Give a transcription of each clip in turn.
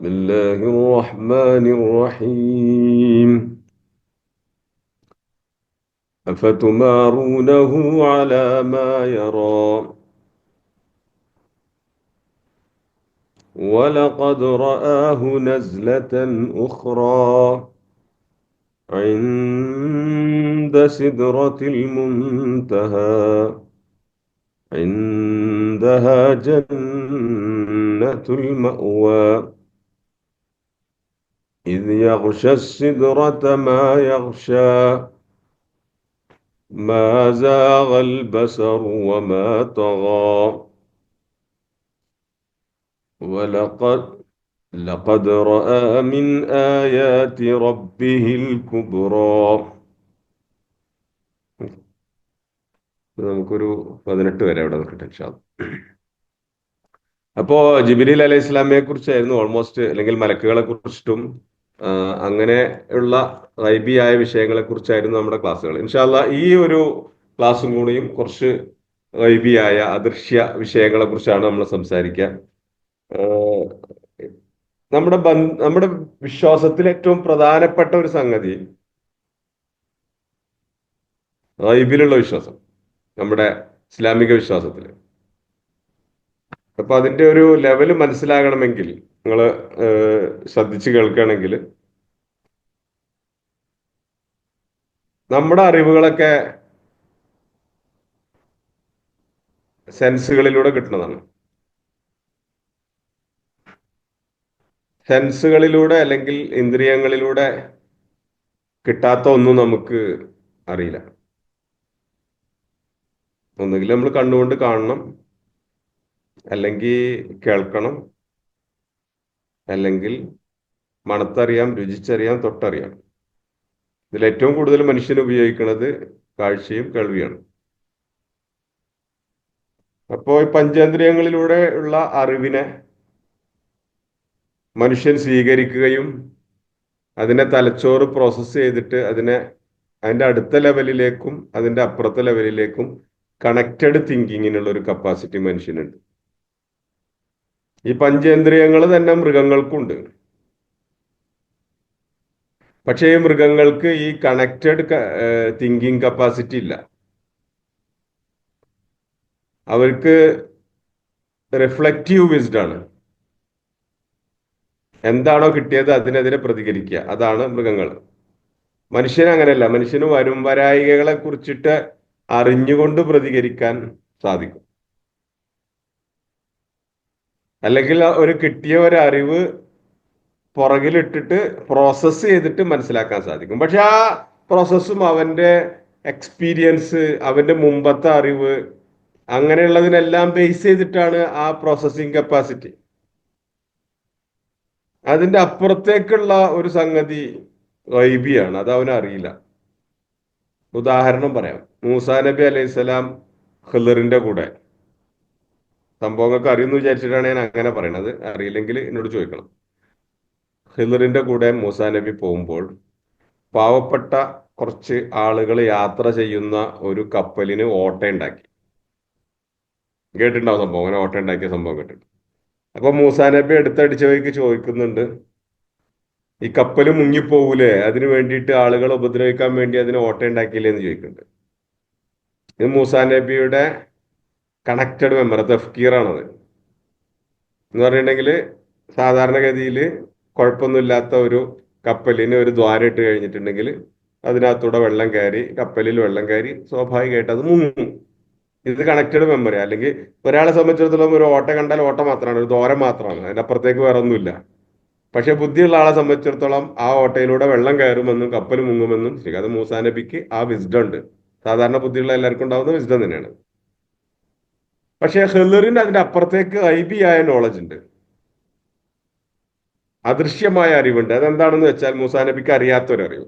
بسم الله الرحمن الرحيم. أفتمارونه على ما يرى ولقد رآه نزلة أخرى عند سدرة المنتهى عندها جنة المأوى إذ يغشى السدرة ما يغشى ما زاغ البصر وما طغى ولقد رأى من آيات ربه الكبرى. നമുക്കൊരു 18 വരെ അവിടെ നിൽക്കട്ടെ ഇൻഷാ അല്ലാ. അപ്പോ ജിബ്രീൽ അലൈഹി ഇസ്ലാമിയെ കുറിച്ചായിരുന്നു ഓൾമോസ്റ്റ്, അല്ലെങ്കിൽ മലക്കുകളെ കുറിച്ചിട്ടും അങ്ങനെയുള്ള ഗൈബിയായ വിഷയങ്ങളെ കുറിച്ചായിരുന്നു നമ്മുടെ ക്ലാസ്സുകൾ. ഇൻഷാ അല്ലാ ഈ ഒരു ക്ലാസ്സും കൂടിയും കുറച്ച് ഗൈബിയായ അദൃശ്യ വിഷയങ്ങളെ കുറിച്ചാണ് നമ്മൾ സംസാരിക്കുക. ആഹ് നമ്മുടെ വിശ്വാസത്തിൽ ഏറ്റവും പ്രധാനപ്പെട്ട ഒരു സംഗതി ഗൈബിലുള്ള വിശ്വാസം, നമ്മുടെ ഇസ്ലാമിക വിശ്വാസത്തിൽ. അപ്പൊ അതിന്റെ ഒരു ലെവല് മനസ്സിലാകണമെങ്കിൽ നിങ്ങൾ ശ്രദ്ധിച്ച് കേൾക്കുകയാണെങ്കിൽ, നമ്മുടെ അറിവുകളൊക്കെ സെൻസുകളിലൂടെ കിട്ടുന്നതാണ്. സെൻസുകളിലൂടെ അല്ലെങ്കിൽ ഇന്ദ്രിയങ്ങളിലൂടെ കിട്ടാത്ത ഒന്നും നമുക്ക് അറിയില്ല. ഒന്നുകിൽ നമ്മൾ കണ്ണുകൊണ്ട് കാണണം, അല്ലെങ്കിൽ കേൾക്കണം, അല്ലെങ്കിൽ മണത്തറിയാം, രുചിച്ചറിയാം, തൊട്ടറിയാം. ഇതിൽ ഏറ്റവും കൂടുതൽ മനുഷ്യൻ ഉപയോഗിക്കുന്നത് കാഴ്ചയും കേൾവിയാണ്. അപ്പോൾ ഈ പഞ്ചേന്ദ്രിയങ്ങളിലൂടെ ഉള്ള അറിവിനെ മനുഷ്യൻ സ്വീകരിക്കുകയും അതിനെ തലച്ചോറ് പ്രോസസ്സ് ചെയ്തിട്ട് അതിന്റെ അടുത്ത ലെവലിലേക്കും അതിന്റെ അപ്പുറത്തെ ലെവലിലേക്കും കണക്റ്റഡ് തിങ്കിങ്ങിനുള്ള ഒരു കപ്പാസിറ്റി മനുഷ്യനുണ്ട്. ഈ പഞ്ചേന്ദ്രിയങ്ങൾ തന്നെ മൃഗങ്ങൾക്കുണ്ട്. പക്ഷേ ഈ മൃഗങ്ങൾക്ക് ഈ കണക്റ്റഡ് തിങ്കിങ് കപ്പാസിറ്റി ഇല്ല. അവർക്ക് റിഫ്ലക്റ്റീവ് വിസ്ഡാണ്. എന്താണോ കിട്ടിയത് അതിനെതിരെ പ്രതികരിക്കുക, അതാണ് മൃഗങ്ങൾ. മനുഷ്യന് അങ്ങനെയല്ല. മനുഷ്യന് വരും വരായികകളെ കുറിച്ചിട്ട് അറിഞ്ഞുകൊണ്ട് പ്രതികരിക്കാൻ സാധിക്കും. അല്ലെങ്കിൽ ഒരു കിട്ടിയ ഒരു അറിവ് പുറകിലിട്ടിട്ട് പ്രോസസ്സ് ചെയ്തിട്ട് മനസ്സിലാക്കാൻ സാധിക്കും. പക്ഷെ ആ പ്രോസസ്സും അവന്റെ എക്സ്പീരിയൻസ്, അവന്റെ മുമ്പത്തെ അറിവ്, അങ്ങനെയുള്ളതിനെല്ലാം ബേസ് ചെയ്തിട്ടാണ് ആ പ്രോസസ്സിങ് കപ്പാസിറ്റി. അതിന്റെ അപ്പുറത്തേക്കുള്ള ഒരു സംഗതി ഗൈബിയാണ്, അത് അവനറിയില്ല. ഉദാഹരണം പറയാം. മൂസാ നബി അലൈഹിസ്സലാം ഖിളറിന്റെ കൂടെ, സംഭവങ്ങൾക്ക് അറിയുമെന്ന് വിചാരിച്ചിട്ടാണ് ഞാൻ അങ്ങനെ പറയണത്, അറിയില്ലെങ്കിൽ എന്നോട് ചോദിക്കണം. ഖിളറിന്റെ കൂടെ മൂസാ നബി പോകുമ്പോൾ പാവപ്പെട്ട കുറച്ച് ആളുകൾ യാത്ര ചെയ്യുന്ന ഒരു കപ്പലിന് ഓട്ടയുണ്ടാക്കി. കേട്ടിട്ടുണ്ടാവും സംഭവം, അങ്ങനെ ഓട്ടയുണ്ടാക്കിയ സംഭവം കേട്ടിട്ടുണ്ട്. അപ്പൊ മൂസാ നബി അടുത്തടിച്ച വഴിക്ക് ചോദിക്കുന്നുണ്ട്, ഈ കപ്പൽ മുങ്ങിപ്പോകൂലേ, അതിന് വേണ്ടിയിട്ട് ആളുകളെ ഉപദ്രവിക്കാൻ വേണ്ടി അതിന് ഓട്ടയുണ്ടാക്കിയില്ലേ എന്ന് ചോദിക്കുന്നുണ്ട്. ഇത് മൂസാ നബിയുടെ കണക്റ്റഡ് മെമ്മറി, തഫ്കീറാണത്. എന്ന് പറഞ്ഞിട്ടുണ്ടെങ്കിൽ സാധാരണഗതിയിൽ കുഴപ്പമൊന്നുമില്ലാത്ത ഒരു കപ്പലിന് ഒരു ദ്വാരം ഇട്ട് കഴിഞ്ഞിട്ടുണ്ടെങ്കിൽ അതിനകത്തൂടെ വെള്ളം കയറി, കപ്പലിൽ വെള്ളം കയറി, സ്വാഭാവികമായിട്ട് അത് മുങ്ങും. ഇത് കണക്റ്റഡ് മെമ്മറി. അല്ലെങ്കിൽ ഒരാളെ സംബന്ധിച്ചിടത്തോളം ഒരു ഓട്ട കണ്ടാൽ ഓട്ട മാത്രമാണ്, ഒരു ദോരം മാത്രമാണ്, അതിന്റെ അപ്പുറത്തേക്ക് വേറെ ഒന്നുമില്ല. പക്ഷെ ബുദ്ധിയുള്ള ആളെ സംബന്ധിച്ചിടത്തോളം ആ ഓട്ടയിലൂടെ വെള്ളം കയറുമെന്നും കപ്പൽ മുങ്ങുമെന്നും ശരി, അത് മൂസാ നബിക്ക് ആ വിസ്ഡം ഉണ്ട്. സാധാരണ ബുദ്ധിയുള്ള എല്ലാവർക്കും ഉണ്ടാവുന്ന വിസ്ഡം തന്നെയാണ്. പക്ഷെ ഖിളിറിന് അതിന്റെ അപ്പുറത്തേക്ക് ഐബിയായ നോളജ് ഉണ്ട്, അദൃശ്യമായ അറിവുണ്ട്. അതെന്താണെന്ന് വെച്ചാൽ മൂസാ നബിക്ക് അറിയാത്തൊരറിവ്.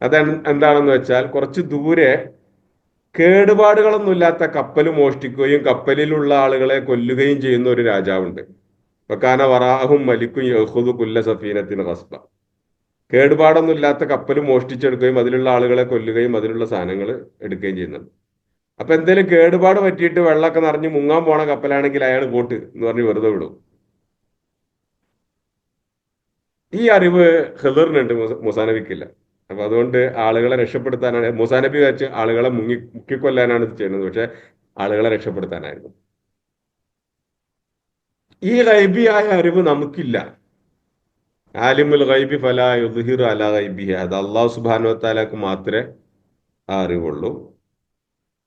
അത് എന്താണെന്ന് വെച്ചാൽ, കുറച്ച് ദൂരെ കേടുപാടുകളൊന്നുമില്ലാത്ത കപ്പൽ മോഷ്ടിക്കുകയും കപ്പലിലുള്ള ആളുകളെ കൊല്ലുകയും ചെയ്യുന്ന ഒരു രാജാവുണ്ട്. വക്കാന വറാഹും മലിക്കും യഹുദു കുല്ല സഫീനത്തിന് ഖസ്ബ. കേടുപാടൊന്നുമില്ലാത്ത കപ്പൽ മോഷ്ടിച്ചെടുക്കുകയും അതിലുള്ള ആളുകളെ കൊല്ലുകയും അതിലുള്ള സാധനങ്ങൾ എടുക്കുകയും ചെയ്യുന്നുണ്ട്. അപ്പൊ എന്തെങ്കിലും കേടുപാട് പറ്റിയിട്ട് വെള്ളമൊക്കെ നിറഞ്ഞ് മുങ്ങാൻ പോണ കപ്പലാണെങ്കിൽ അയാൾ പോട്ട് എന്ന് പറഞ്ഞ് വെറുതെ വിടും. ഈ അറിവ് ഖിദറിനുണ്ട്, മൂസാ നബിക്കില്ല. അപ്പൊ അതുകൊണ്ട് ആളുകളെ രക്ഷപ്പെടുത്താനാണ് മൂസാ നബി വെച്ച് ആളുകളെ മുക്കിക്കൊല്ലാനാണ് ഇത് ചെയ്യുന്നത്. പക്ഷെ ആളുകളെ രക്ഷപ്പെടുത്താനായിരുന്നു. ഈ ഗൈബിയായ അറിവ് നമുക്കില്ല. ആലിമുൽ ഗൈബി ഫലാ യുദ്ഹിറു അലാ ഗൈബിഹി, അത് അള്ളാഹു സുബ്ഹാനഹു വ തആലക്ക് മാത്രമേ ആ അറിവുള്ളൂ.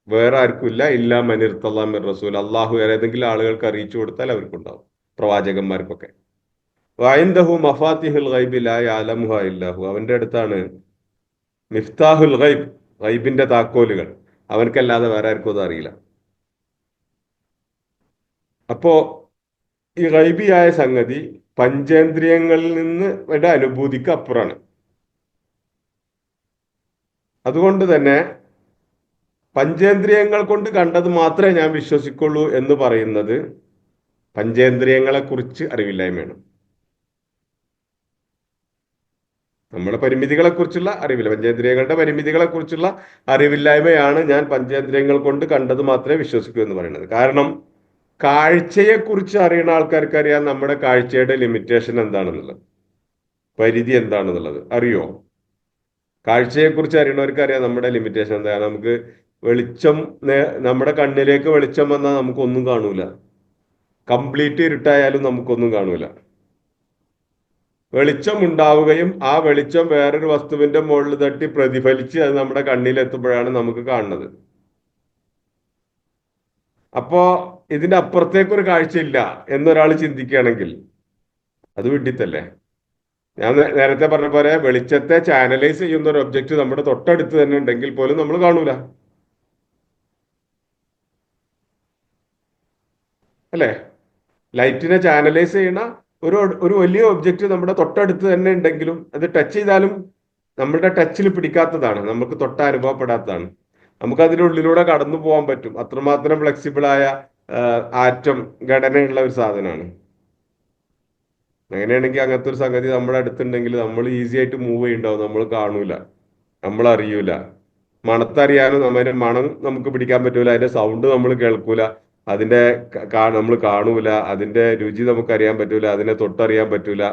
വേറെ ആർക്കും ഇല്ല. ഇല്ലാ മനിർത്തല്ലാ മിർ റസൂൽ, അള്ളാഹു ഏതെങ്കിലും ആളുകൾക്ക് അറിയിച്ചു കൊടുത്താൽ അവർക്കുണ്ടാവും, പ്രവാചകന്മാർക്കൊക്കെ. വഇൻദഹു മഫാത്തിഹുൽ ഗൈബി ലാ യഅലമുഹാ ഇല്ലാഹു, അവന്റെ അടുത്താണ് മിഫ്താഹുൽ ഗൈബ്, ഗൈബിന്റെ താക്കോലുകൾ. അവനക്കല്ലാതെ വേറെ ആർക്കും അത് അറിയില്ല. അപ്പോ ഈ ഗൈബിയായ സംഗതി പഞ്ചേന്ദ്രിയങ്ങളിൽ നിന്ന് അനുഭൂതിക്ക് അപ്പുറമാണ്. അതുകൊണ്ട് തന്നെ പഞ്ചേന്ദ്രിയങ്ങൾ കൊണ്ട് കണ്ടത് മാത്രമേ ഞാൻ വിശ്വസിക്കുള്ളൂ എന്ന് പറയുന്നത് പഞ്ചേന്ദ്രിയങ്ങളെ കുറിച്ച് അറിവില്ലായ്മയാണ്. നമ്മുടെ പരിമിതികളെ കുറിച്ചുള്ള അറിവില്ല, പഞ്ചേന്ദ്രിയങ്ങളുടെ പരിമിതികളെ കുറിച്ചുള്ള അറിവില്ലായ്മയാണ് ഞാൻ പഞ്ചേന്ദ്രിയങ്ങൾ കൊണ്ട് കണ്ടത് മാത്രമേ വിശ്വസിക്കൂ എന്ന് പറയുന്നത്. കാരണം കാഴ്ചയെ കുറിച്ച് അറിയുന്ന ആൾക്കാർക്ക് അറിയാം നമ്മുടെ കാഴ്ചയുടെ ലിമിറ്റേഷൻ എന്താണെന്നുള്ളത്, പരിധി എന്താണെന്നുള്ളത് അറിയോ? കാഴ്ചയെക്കുറിച്ച് അറിയണവർക്ക് അറിയാം നമ്മുടെ ലിമിറ്റേഷൻ എന്താണ്. നമുക്ക് വെളിച്ചം നമ്മുടെ കണ്ണിലേക്ക് വെളിച്ചം വന്നാൽ നമുക്കൊന്നും കാണൂല. കംപ്ലീറ്റ് ഇരുട്ടായാലും നമുക്കൊന്നും കാണൂല. വെളിച്ചം ഉണ്ടാവുകയും ആ വെളിച്ചം വേറൊരു വസ്തുവിന്റെ മുകളിൽ തട്ടി പ്രതിഫലിച്ച് അത് നമ്മുടെ കണ്ണിലെത്തുമ്പോഴാണ് നമുക്ക് കാണുന്നത്. അപ്പോ ഇതിന്റെ അപ്പുറത്തേക്കൊരു കാഴ്ചയില്ല എന്നൊരാൾ ചിന്തിക്കുകയാണെങ്കിൽ അത് വിഡിത്തല്ലേ. ഞാൻ നേരത്തെ പറഞ്ഞ പോലെ വെളിച്ചത്തെ ചാനലൈസ് ചെയ്യുന്ന ഒരു ഒബ്ജക്റ്റ് നമ്മുടെ തൊട്ടടുത്ത് തന്നെ ഉണ്ടെങ്കിൽ പോലും നമ്മൾ കാണൂല, അല്ലേ? ലൈറ്റിനെ ചാനലൈസ് ചെയ്യണ ഒരു ഒരു വലിയ ഒബ്ജക്റ്റ് നമ്മുടെ തൊട്ടടുത്ത് തന്നെ ഉണ്ടെങ്കിലും അത് ടച്ച് ചെയ്താലും നമ്മളുടെ ടച്ചിൽ പിടിക്കാത്തതാണ്, നമുക്ക് തൊട്ട അനുഭവപ്പെടാത്തതാണ്. നമുക്ക് അതിന്റെ ഉള്ളിലൂടെ കടന്നു പോകാൻ പറ്റും. അത്രമാത്രം ഫ്ലെക്സിബിൾ ആയ ആറ്റം ഘടനയുള്ള ഒരു സാധനമാണ്. അങ്ങനെയാണെങ്കിൽ അങ്ങനത്തെ ഒരു സംഗതി നമ്മുടെ അടുത്തുണ്ടെങ്കിൽ നമ്മൾ ഈസി ആയിട്ട് മൂവ് ചെയ്യുന്നുണ്ടാവും, നമ്മൾ കാണൂല, നമ്മൾ അറിയൂല. മണത്തറിയാനും അതിന്റെ മണം നമുക്ക് പിടിക്കാൻ പറ്റൂല, അതിന്റെ സൗണ്ട് നമ്മൾ കേൾക്കൂല, അതിന്റെ നമ്മൾ കാണൂല, അതിന്റെ രുചി നമുക്ക് അറിയാൻ പറ്റൂല, അതിനെ തൊട്ടറിയാൻ പറ്റൂല.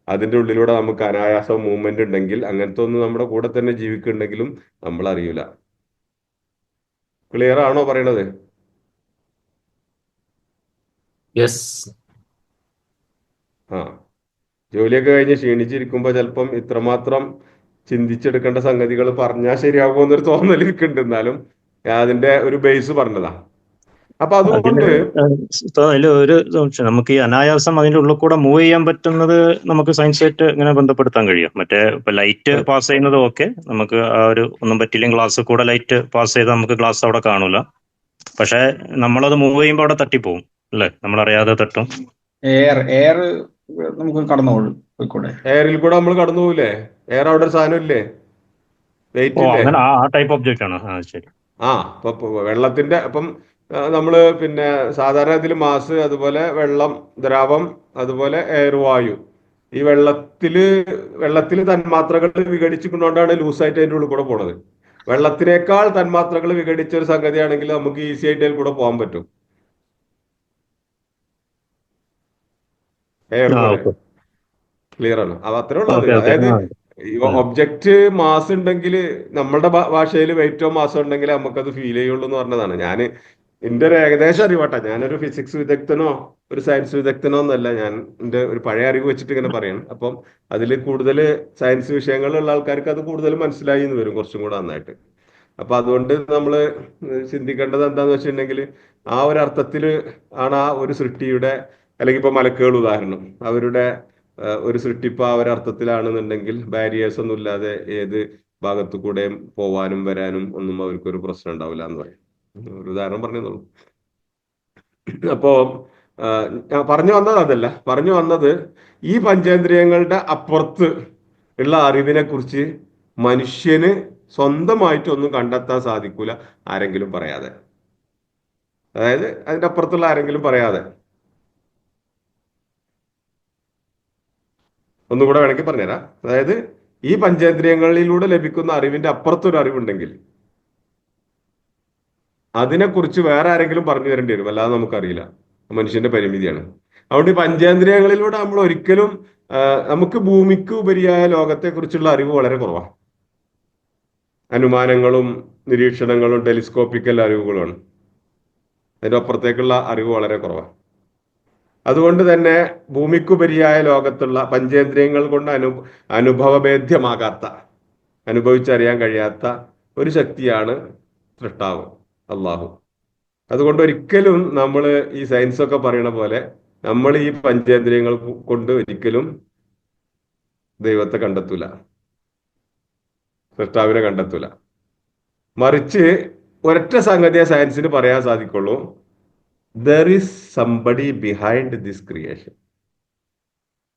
അതിന്റെ ഉള്ളിലൂടെ നമുക്ക് അനായാസം മൂവ്മെന്റ് ഉണ്ടെങ്കിൽ അങ്ങനത്തെ ഒന്ന് നമ്മുടെ കൂടെ തന്നെ ജീവിക്കുന്നുണ്ടെങ്കിലും നമ്മൾ അറിയൂല. ക്ലിയർ ആണോ പറയണത്? യെസ്. ആ, ജോലിയൊക്കെ കഴിഞ്ഞ് ക്ഷീണിച്ചിരിക്കുമ്പോ ചിലപ്പം ഇത്രമാത്രം ചിന്തിച്ചെടുക്കേണ്ട സംഗതികൾ പറഞ്ഞാൽ ശരിയാകുമോ എന്നൊരു തോന്നൽ എനിക്കുണ്ട്. എന്നാലും ഞാൻ അതിന്റെ ഒരു ബേസ് പറഞ്ഞതാ. അപ്പൊ അതില് അതുകൊണ്ട് അതില് ഒരു സംശയം, നമുക്ക് ഈ അനായാസം അതിന്റെ ഉള്ളിൽ കൂടെ മൂവ് ചെയ്യാൻ പറ്റുന്നത് നമുക്ക് സയൻസായിട്ട് ഇങ്ങനെ ബന്ധപ്പെടുത്താൻ കഴിയും? മറ്റേ ഇപ്പൊ ലൈറ്റ് പാസ് ചെയ്യുന്നത് ഓക്കെ, നമുക്ക് ആ ഒരു ഒന്നും പറ്റില്ലെങ്കിൽ ഗ്ലാസ് കൂടെ ലൈറ്റ് പാസ് ചെയ്താൽ നമുക്ക് ഗ്ലാസ് അവിടെ കാണൂല. പക്ഷെ നമ്മളത് മൂവ് ചെയ്യുമ്പോൾ അവിടെ തട്ടിപ്പോവും അല്ലേ, നമ്മളറിയാതെ തട്ടും. എയർ എയർ നമുക്ക് കടന്നു പോയിക്കൂടെ? എയറിൽ കൂടെ നമ്മൾ കടന്നു പോകില്ലേ? എയർ അവിടെ ഒരു സാധനം ഇല്ലേ, വെയിറ്റ് ഓ ഇല്ലേ? അങ്ങനെ ആ ടൈപ്പ് ഒബ്ജക്റ്റ് ആണ്. ആ ശരി. ആ, ഇപ്പൊ വെള്ളത്തിന്റെ അപ്പം നമ്മള് പിന്നെ സാധാരണ ഇതിൽ മാസ്, അതുപോലെ വെള്ളം, ദ്രാവം, അതുപോലെ എയർ, വായു. ഈ വെള്ളത്തിൽ തന്മാത്രകൾ വിഘടിച്ചുകൊണ്ടാണ് ലൂസായിട്ട് അതിൻ്റെ ഉള്ളിൽ കൂടെ പോണത്. വെള്ളത്തിനേക്കാൾ തന്മാത്രകൾ വിഘടിച്ച ഒരു സംഗതിയാണെങ്കിൽ നമുക്ക് ഈസി ആയിട്ട് അതിൽ കൂടെ പോകാൻ പറ്റും, എയർ ആ പോലെ. ഓക്കെ ക്ലിയർ ആണ്? അത് അത്രേ ഉള്ളത്. Okay okay. അതായത് ആ ഒബ്ജക്റ്റ് മാസ് ഉണ്ടെങ്കിൽ, നമ്മളുടെ ഭാഷയിൽ വെയിറ്റോ മാസോ ഉണ്ടെങ്കിൽ നമുക്കത് ഫീൽ ചെയ്യുള്ളൂ എന്ന് പറഞ്ഞതാണ്. ഞാൻ എന്റെ ഒരു ഏകദേശം അറിവട്ടെ, ഞാനൊരു ഫിസിക്സ് വിദഗ്ധനോ ഒരു സയൻസ് വിദഗ്ധനോ എന്നല്ല, ഞാൻ എന്റെ ഒരു പഴയ അറിവ് വെച്ചിട്ട് ഇങ്ങനെ പറയണം. അപ്പം അതിൽ കൂടുതൽ സയൻസ് വിഷയങ്ങളുള്ള ആൾക്കാർക്ക് അത് കൂടുതൽ മനസ്സിലായി എന്ന് വരും കുറച്ചും കൂടെ നന്നായിട്ട്. അപ്പൊ അതുകൊണ്ട് നമ്മൾ ചിന്തിക്കേണ്ടത് എന്താന്ന് വെച്ചിട്ടുണ്ടെങ്കിൽ ആ ഒരു അർത്ഥത്തിൽ ആണ് ആ ഒരു സൃഷ്ടിയുടെ, അല്ലെങ്കിൽ ഇപ്പൊ മലക്കുകൾ ഉദാഹരണം, അവരുടെ ഒരു സൃഷ്ടിപ്പ് ആ ഒരു അർത്ഥത്തിലാണെന്നുണ്ടെങ്കിൽ ബാരിയേഴ്സ് ഒന്നും ഇല്ലാതെ ഏത് ഭാഗത്തു കൂടെയും പോവാനും വരാനും ഒന്നും അവർക്കൊരു പ്രശ്നം ഉണ്ടാവില്ല എന്ന് പറയും. ഒരു ഉദാഹരണം പറഞ്ഞതോളൂ. അപ്പോ ഞാൻ പറഞ്ഞു വന്നത് അതല്ല, പറഞ്ഞു വന്നത് ഈ പഞ്ചേന്ദ്രിയങ്ങളുടെ അപ്പുറത്ത് ഉള്ള അറിവിനെ കുറിച്ച് മനുഷ്യന് സ്വന്തമായിട്ടൊന്നും കണ്ടെത്താൻ സാധിക്കൂല, ആരെങ്കിലും പറയാതെ. അതായത് അതിന്റെ അപ്പുറത്തുള്ള ആരെങ്കിലും പറയാതെ. ഒന്നുകൂടെ വേണമെങ്കിൽ പറഞ്ഞുതരാം. അതായത് ഈ പഞ്ചേന്ദ്രിയങ്ങളിലൂടെ ലഭിക്കുന്ന അറിവിന്റെ അപ്പുറത്തൊരു അറിവുണ്ടെങ്കിൽ അതിനെക്കുറിച്ച് വേറെ ആരെങ്കിലും പറഞ്ഞു തരേണ്ടി വരും, അല്ലാതെ നമുക്കറിയില്ല. മനുഷ്യന്റെ പരിമിതിയാണ്. അതുകൊണ്ട് ഈ പഞ്ചേന്ദ്രിയങ്ങളിലൂടെ നമ്മൾ ഒരിക്കലും നമുക്ക് ഭൂമിക്ക് ഉപരിയായ ലോകത്തെക്കുറിച്ചുള്ള അറിവ് വളരെ കുറവാണ്. അനുമാനങ്ങളും നിരീക്ഷണങ്ങളും ടെലിസ്കോപ്പിക്കൽ അറിവുകളുമാണ്. അതിൻ്റെ അപ്പുറത്തേക്കുള്ള അറിവ് വളരെ കുറവാണ്. അതുകൊണ്ട് തന്നെ ഭൂമിക്കുപരിയായ ലോകത്തുള്ള പഞ്ചേന്ദ്രിയങ്ങൾ കൊണ്ട് അനുഭവഭേദ്യമാകാത്ത, അനുഭവിച്ചറിയാൻ കഴിയാത്ത ഒരു ശക്തിയാണ് സൃഷ്ടാവ് അള്ളാഹു. അതുകൊണ്ട് ഒരിക്കലും നമ്മൾ ഈ സയൻസ് ഒക്കെ പറയണ പോലെ നമ്മൾ ഈ പഞ്ചേന്ദ്രിയങ്ങൾ കൊണ്ട് ഒരിക്കലും ദൈവത്തെ കണ്ടെത്തൂല, സൃഷ്ടാവിനെ കണ്ടെത്തൂല. മറിച്ച് ഒരൊറ്റ സംഗതിയെ സയൻസിന് പറയാൻ സാധിക്കുള്ളൂ, there is somebody behind this creation.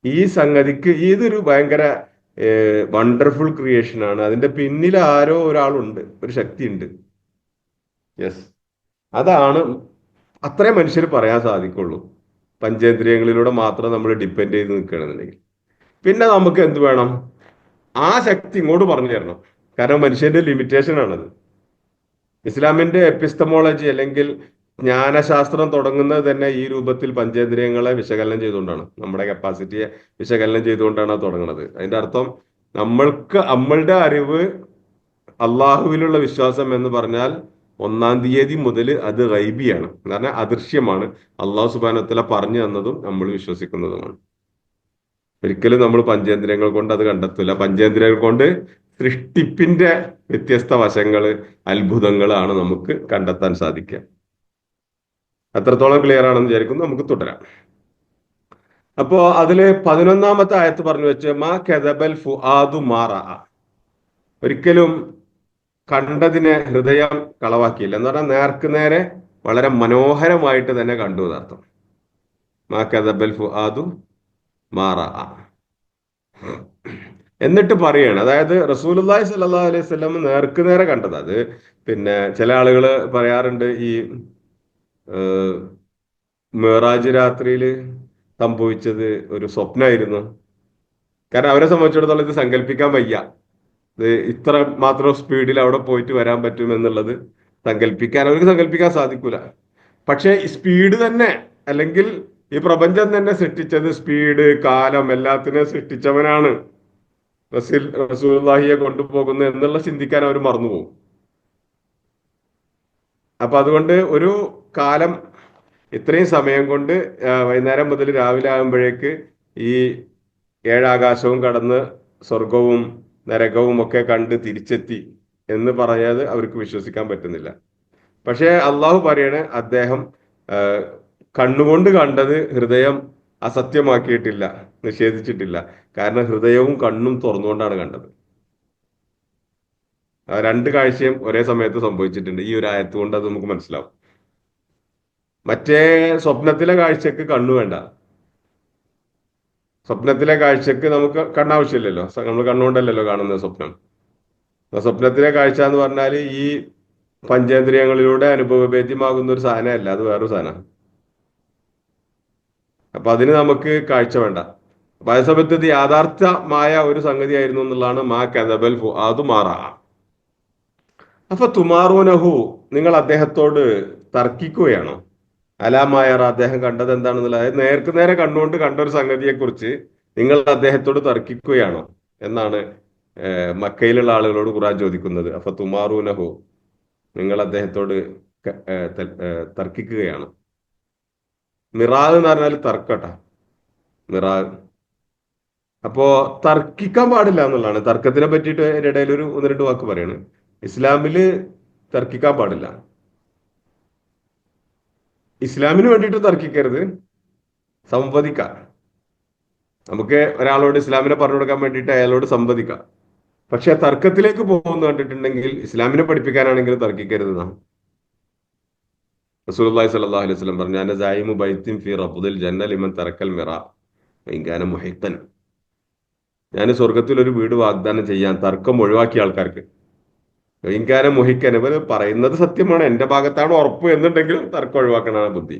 ഈ സംഗതിക്ക് ഇതൊരു ഭയങ്കര വണ്ടർഫുൾ ക്രിയേഷൻ ആണ്, അതിന്റെ പിന്നിൽ ആരോ ഒരാളുണ്ട്, ഒരു ശക്തി ഉണ്ട്. യെസ്, അതാണ് അത്രേ മനുഷ്യർ പറയാൻ സാധിക്കുള്ളൂ. പഞ്ചേന്ദ്രിയങ്ങളിലൂടെ മാത്രം നമ്മൾ ഡിപ്പെൻഡ് ചെയ്ത് നിൽക്കുകയാണെന്നുണ്ടെങ്കിൽ പിന്നെ നമുക്ക് എന്ത് വേണം? ആ ശക്തി ഇങ്ങോട്ട് പറഞ്ഞു തരണം. കാരണം മനുഷ്യന്റെ ലിമിറ്റേഷൻ ആണത്. ഇസ്ലാമിന്റെ എപ്പിസ്റ്റമോളജി അല്ലെങ്കിൽ ജ്ഞാനശാസ്ത്രം തുടങ്ങുന്നത് തന്നെ ഈ രൂപത്തിൽ പഞ്ചേന്ദ്രിയങ്ങളെ വിശകലനം ചെയ്തുകൊണ്ടാണ്, നമ്മുടെ കപ്പാസിറ്റിയെ വിശകലനം ചെയ്തുകൊണ്ടാണ് അത് തുടങ്ങുന്നത്. അതിന്റെ അർത്ഥം നമ്മളുടെ അറിവ്, അള്ളാഹുവിലുള്ള വിശ്വാസം എന്ന് പറഞ്ഞാൽ 1-ാം തീയതി മുതൽ അത് ഗൈബിയാണ്, എന്ന് പറഞ്ഞാൽ അദൃശ്യമാണ്. അള്ളാഹു സുബ്ഹാനഹു വ തആല പറഞ്ഞു തന്നതും നമ്മൾ വിശ്വസിക്കുന്നതുമാണ്. ഒരിക്കലും നമ്മൾ പഞ്ചേന്ദ്രിയങ്ങൾ കൊണ്ട് അത് കണ്ടെത്തില്ല. പഞ്ചേന്ദ്രിയങ്ങൾ കൊണ്ട് സൃഷ്ടിപ്പിന്റെ വ്യത്യസ്ത വശങ്ങള്, അത്ഭുതങ്ങളാണ് നമുക്ക് കണ്ടെത്താൻ സാധിക്കുക. അത്രത്തോളം ക്ലിയർ ആണെന്ന് വിചാരിക്കുന്നു. നമുക്ക് തുടരാം. അപ്പോ അതില് 11-ാമത്തെ ആയത്ത് പറഞ്ഞു വെച്ച് മാ കദബൽ ഫുആദു മാ റഅ. ഒരിക്കലും കണ്ടതിനെ ഹൃദയം കളവാക്കിയില്ല എന്ന് പറഞ്ഞാൽ നേർക്ക് നേരെ വളരെ മനോഹരമായിട്ട് തന്നെ കണ്ടു എന്നർത്ഥം. മാ കദബൽ ഫുആദു മാ റഅ. എന്നിട്ട് പറയാണ്, അതായത് റസൂലുള്ളാഹി സ്വല്ലല്ലാഹു അലൈഹി വസല്ലം നേർക്ക് നേരെ കണ്ടത്. അത് പിന്നെ ചില ആളുകൾ പറയാറുണ്ട്, ഈ മിറാജ് രാത്രിയിൽ സംഭവിച്ചത് ഒരു സ്വപ്നമായിരുന്നു. കാരണം അവരെ സംബന്ധിച്ചിടത്തോളം ഇത് സങ്കല്പിക്കാൻ വയ്യ. ഇത് ഇത്ര മാത്രം സ്പീഡിൽ അവിടെ പോയിട്ട് വരാൻ പറ്റും എന്നുള്ളത് അവർക്ക് സങ്കല്പിക്കാൻ സാധിക്കൂല. പക്ഷെ ഈ സ്പീഡ് തന്നെ, അല്ലെങ്കിൽ ഈ പ്രപഞ്ചം തന്നെ സൃഷ്ടിച്ചത്, സ്പീഡ്, കാലം എല്ലാത്തിനെ സൃഷ്ടിച്ചവനാണ് റസൂലുള്ളാഹിയെ കൊണ്ടുപോകുന്നത് എന്നുള്ള ചിന്തിക്കാൻ അവർ മറന്നുപോകും. അപ്പൊ അതുകൊണ്ട് ഒരു കാലം, ഇത്രയും സമയം കൊണ്ട് വൈകുന്നേരം മുതൽ രാവിലെ ആകുമ്പോഴേക്ക് ഈ 7 ആകാശവും കടന്ന് സ്വർഗവും നരകവും ഒക്കെ കണ്ട് തിരിച്ചെത്തി എന്ന് പറയാതെ അവർക്ക് വിശ്വസിക്കാൻ പറ്റുന്നില്ല. പക്ഷേ അള്ളാഹു പറയണേ, അദ്ദേഹം കണ്ണുകൊണ്ട് കണ്ടത് ഹൃദയം അസത്യമാക്കിയിട്ടില്ല, നിഷേധിച്ചിട്ടില്ല. കാരണം ഹൃദയവും കണ്ണും തുറന്നുകൊണ്ടാണ് കണ്ടത്. രണ്ട് കാഴ്ചയും ഒരേ സമയത്ത് സംഭവിച്ചിട്ടുണ്ട്. ഈ ഒരു ആയത്ത് കൊണ്ട് അത് നമുക്ക് മനസ്സിലാവും. മറ്റേ സ്വപ്നത്തിലെ കാഴ്ചക്ക് കണ്ണു വേണ്ട. സ്വപ്നത്തിലെ കാഴ്ചക്ക് നമുക്ക് കണ്ണാവശ്യമില്ലല്ലോ, നമ്മൾ കണ്ണുകൊണ്ടല്ലല്ലോ കാണുന്നത് സ്വപ്നം. സ്വപ്നത്തിലെ കാഴ്ച എന്ന് പറഞ്ഞാൽ ഈ പഞ്ചേന്ദ്രിയങ്ങളിലൂടെ അനുഭവഭേദ്യമാകുന്ന ഒരു സാധനമല്ല, അത് വേറൊരു സാധനമാണ്. അപ്പൊ അതിന് നമുക്ക് കാഴ്ച വേണ്ട. അപ്പൊ അതേ സമയത്ത് ഇത് യാഥാർത്ഥ്യമായ ഒരു സംഗതിയായിരുന്നു എന്നുള്ളതാണ് മാ കദബൽ ഫുആദു മാ റഅ. അപ്പൊ തുമാറൂനഹു, നിങ്ങൾ അദ്ദേഹത്തോട് തർക്കിക്കുകയാണോ? അലാമായറ, അദ്ദേഹം കണ്ടത് എന്താണെന്നുള്ളത്, അതായത് നേർക്ക് നേരെ കണ്ടുകൊണ്ട് കണ്ട ഒരു സംഗതിയെ കുറിച്ച് നിങ്ങൾ അദ്ദേഹത്തോട് തർക്കിക്കുകയാണോ എന്നാണ് മക്കയിലുള്ള ആളുകളോട് ഖുർആൻ ചോദിക്കുന്നത്. അപ്പൊ തുമാറൂനഹു, നിങ്ങൾ അദ്ദേഹത്തോട് തർക്കിക്കുകയാണ്. മിറാദ് എന്ന് പറഞ്ഞാൽ തർക്കട്ട, മിറാദ്. അപ്പോ തർക്കിക്കാൻ പാടില്ല എന്നുള്ളതാണ്. തർക്കത്തിനെ പറ്റിയിട്ട് അതിന്റെ ഇടയിൽ ഒരു 1-2 വാക്ക് പറയാണ്. ഇസ്ലാമില് തർക്കിക്കാൻ പാടില്ല. ഇസ്ലാമിന് വേണ്ടിയിട്ട് തർക്കിക്കരുത്, സംവദിക്കാം. നമുക്ക് ഒരാളോട് ഇസ്ലാമിനെ പറഞ്ഞു കൊടുക്കാൻ വേണ്ടിയിട്ട് അയാളോട് സംവദിക്കാം. പക്ഷെ തർക്കത്തിലേക്ക് പോകുന്നു കണ്ടിട്ടുണ്ടെങ്കിൽ ഇസ്ലാമിനെ പഠിപ്പിക്കാനാണെങ്കിൽ തർക്കിക്കരുതെന്നാണ് റസൂലുള്ളാഹി സ്വല്ലല്ലാഹു അലൈഹി വസല്ലം പറഞ്ഞു. അന സൈമു ബൈത്തിൻ ഫീ റബ്ദിൽ ജന്ന ലിമൻ തറക്കൽ മിറാ ഇൻകാന മുഹിത്തൻ. ഞാൻ സ്വർഗത്തിൽ ഒരു വീട് വാഗ്ദാനം ചെയ്യാൻ തർക്കം ഒഴിവാക്കിയ ആൾക്കാർക്ക്. ഇൻകാന മുഹിക്കൻ, ഇവർ പറയുന്നത് സത്യമാണ്, എന്റെ ഭാഗത്താണ് ഉറപ്പ് എന്നുണ്ടെങ്കിൽ തർക്കം ഒഴിവാക്കണമാണ് ബുദ്ധി.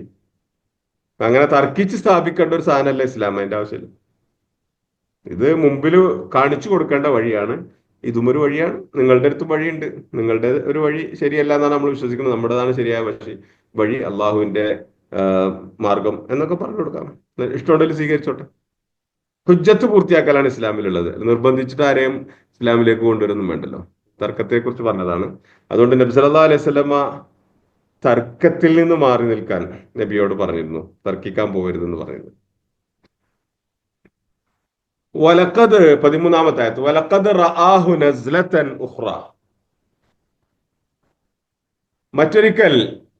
അങ്ങനെ തർക്കിച്ച് സ്ഥാപിക്കേണ്ട ഒരു സാധനമല്ല ഇസ്ലാം, അതിന്റെ ആവശ്യമില്ല. ഇത് മുമ്പിൽ കാണിച്ചു കൊടുക്കേണ്ട വഴിയാണ്. ഇതും ഒരു വഴിയാണ്, നിങ്ങളുടെ അടുത്തും വഴിയുണ്ട്. നിങ്ങളുടെ ഒരു വഴി ശരിയല്ല എന്നാണ് നമ്മൾ വിശ്വസിക്കുന്നത്, നമ്മുടേതാണ് ശരിയായ വഴി, അള്ളാഹുവിന്റെ മാർഗം എന്നൊക്കെ പറഞ്ഞു കൊടുക്കാം. ഇഷ്ടമുണ്ടെങ്കിൽ സ്വീകരിച്ചോട്ടെ. ഹുജ്ജത്ത് പൂർത്തിയാക്കലാണ് ഇസ്ലാമിലുള്ളത്. നിർബന്ധിച്ചിട്ട് ആരെയും ഇസ്ലാമിലേക്ക് കൊണ്ടുവരുന്നും വേണ്ടല്ലോ. തർക്കത്തെക്കുറിച്ച് പറഞ്ഞതാണ്. അതുകൊണ്ട് നബി സല്ലല്ലാഹു അലൈഹി വസല്ലമ തർക്കത്തിൽ നിന്ന് മാറി നിൽക്കാൻ നബിയോട് പറഞ്ഞിരുന്നു, തർക്കിക്കാൻ പോകരുതെന്ന് പറയുന്നു. വലഖദ് 13-ാമത്തെ ആയത്ത്, വലഖദ് റആഹു നസ്ലതൻ ഉഖ്റ. മറ്റൊരിക്കൽ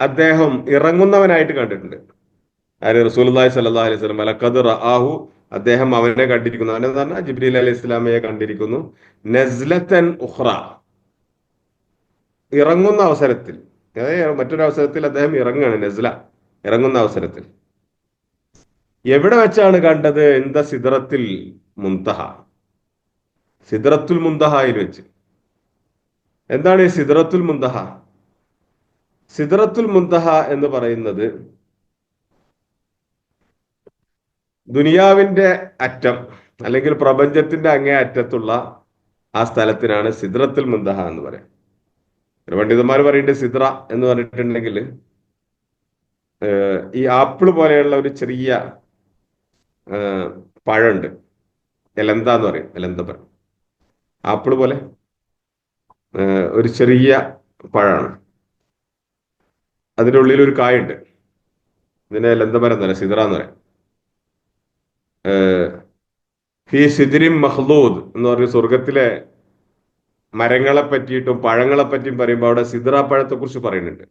അദ്ദേഹം ഇറങ്ങുന്നവനായിട്ട് കണ്ടിട്ടുണ്ട്. ആര്? റസൂലുള്ളാഹി സ്വല്ലല്ലാഹു അലൈഹി വസല്ലം. വലഖദ് റആഹു, അദ്ദേഹം അവനെ കണ്ടിരിക്കുന്നു. അവനെന്ന് പറഞ്ഞാൽ ജിബ്രീൽ അലൈഹി ഇസ്ലാമയെ കണ്ടിരിക്കുന്നു. നസ്ലതൻ ഉഖ്റ, ഇറങ്ങുന്ന അവസരത്തിൽ. അതായത് മറ്റൊരു അവസരത്തിൽ അദ്ദേഹം ഇറങ്ങുകയാണ്. നസ്ല, ഇറങ്ങുന്ന അവസരത്തിൽ. എവിടെ വെച്ചാണ് കണ്ടത്? ഇന്ദ സിദ്റത്തിൽ മുൻതഹ, സിദ്റത്തുൽ മുൻതഹയിൽ വെച്ച്. എന്താണ് ഈ സിദ്റത്തുൽ മുൻതഹ? സിദ്റത്തുൽ മുൻതഹ എന്ന് പറയുന്നത് ദുനിയാവിന്റെ അറ്റം അല്ലെങ്കിൽ പ്രപഞ്ചത്തിന്റെ അങ്ങേ അറ്റത്തുള്ള ആ സ്ഥലത്തിനാണ് സിദ്റത്തുൽ മുൻതഹ എന്ന് പറയാം. പണ്ഡിതന്മാർ പറയുന്നുണ്ട് സിദ്ര എന്ന് പറഞ്ഞിട്ടുണ്ടെങ്കിൽ ഈ ആപ്പിൾ പോലെയുള്ള ഒരു ചെറിയ പഴമുണ്ട്, എലന്ത എന്ന് പറയും. എലന്തപഴം, ആപ്പിൾ പോലെ ഒരു ചെറിയ പഴമാണ്. അതിൻ്റെ ഉള്ളിൽ ഒരു കായുണ്ട്. ഇതിനെ എലന്തപരം എന്ന് പറയാം, സിദ്ര എന്ന് പറയാം. ഫി സിദ്രിൻ മഖ്ലൂദ് എന്ന് പറഞ്ഞ സ്വർഗത്തിലെ മരങ്ങളെ പറ്റിയിട്ടും പഴങ്ങളെ പറ്റിയും പറയുമ്പോൾ അവിടെ സിദ്ര പഴത്തെ കുറിച്ച് പറയുന്നുണ്ട്.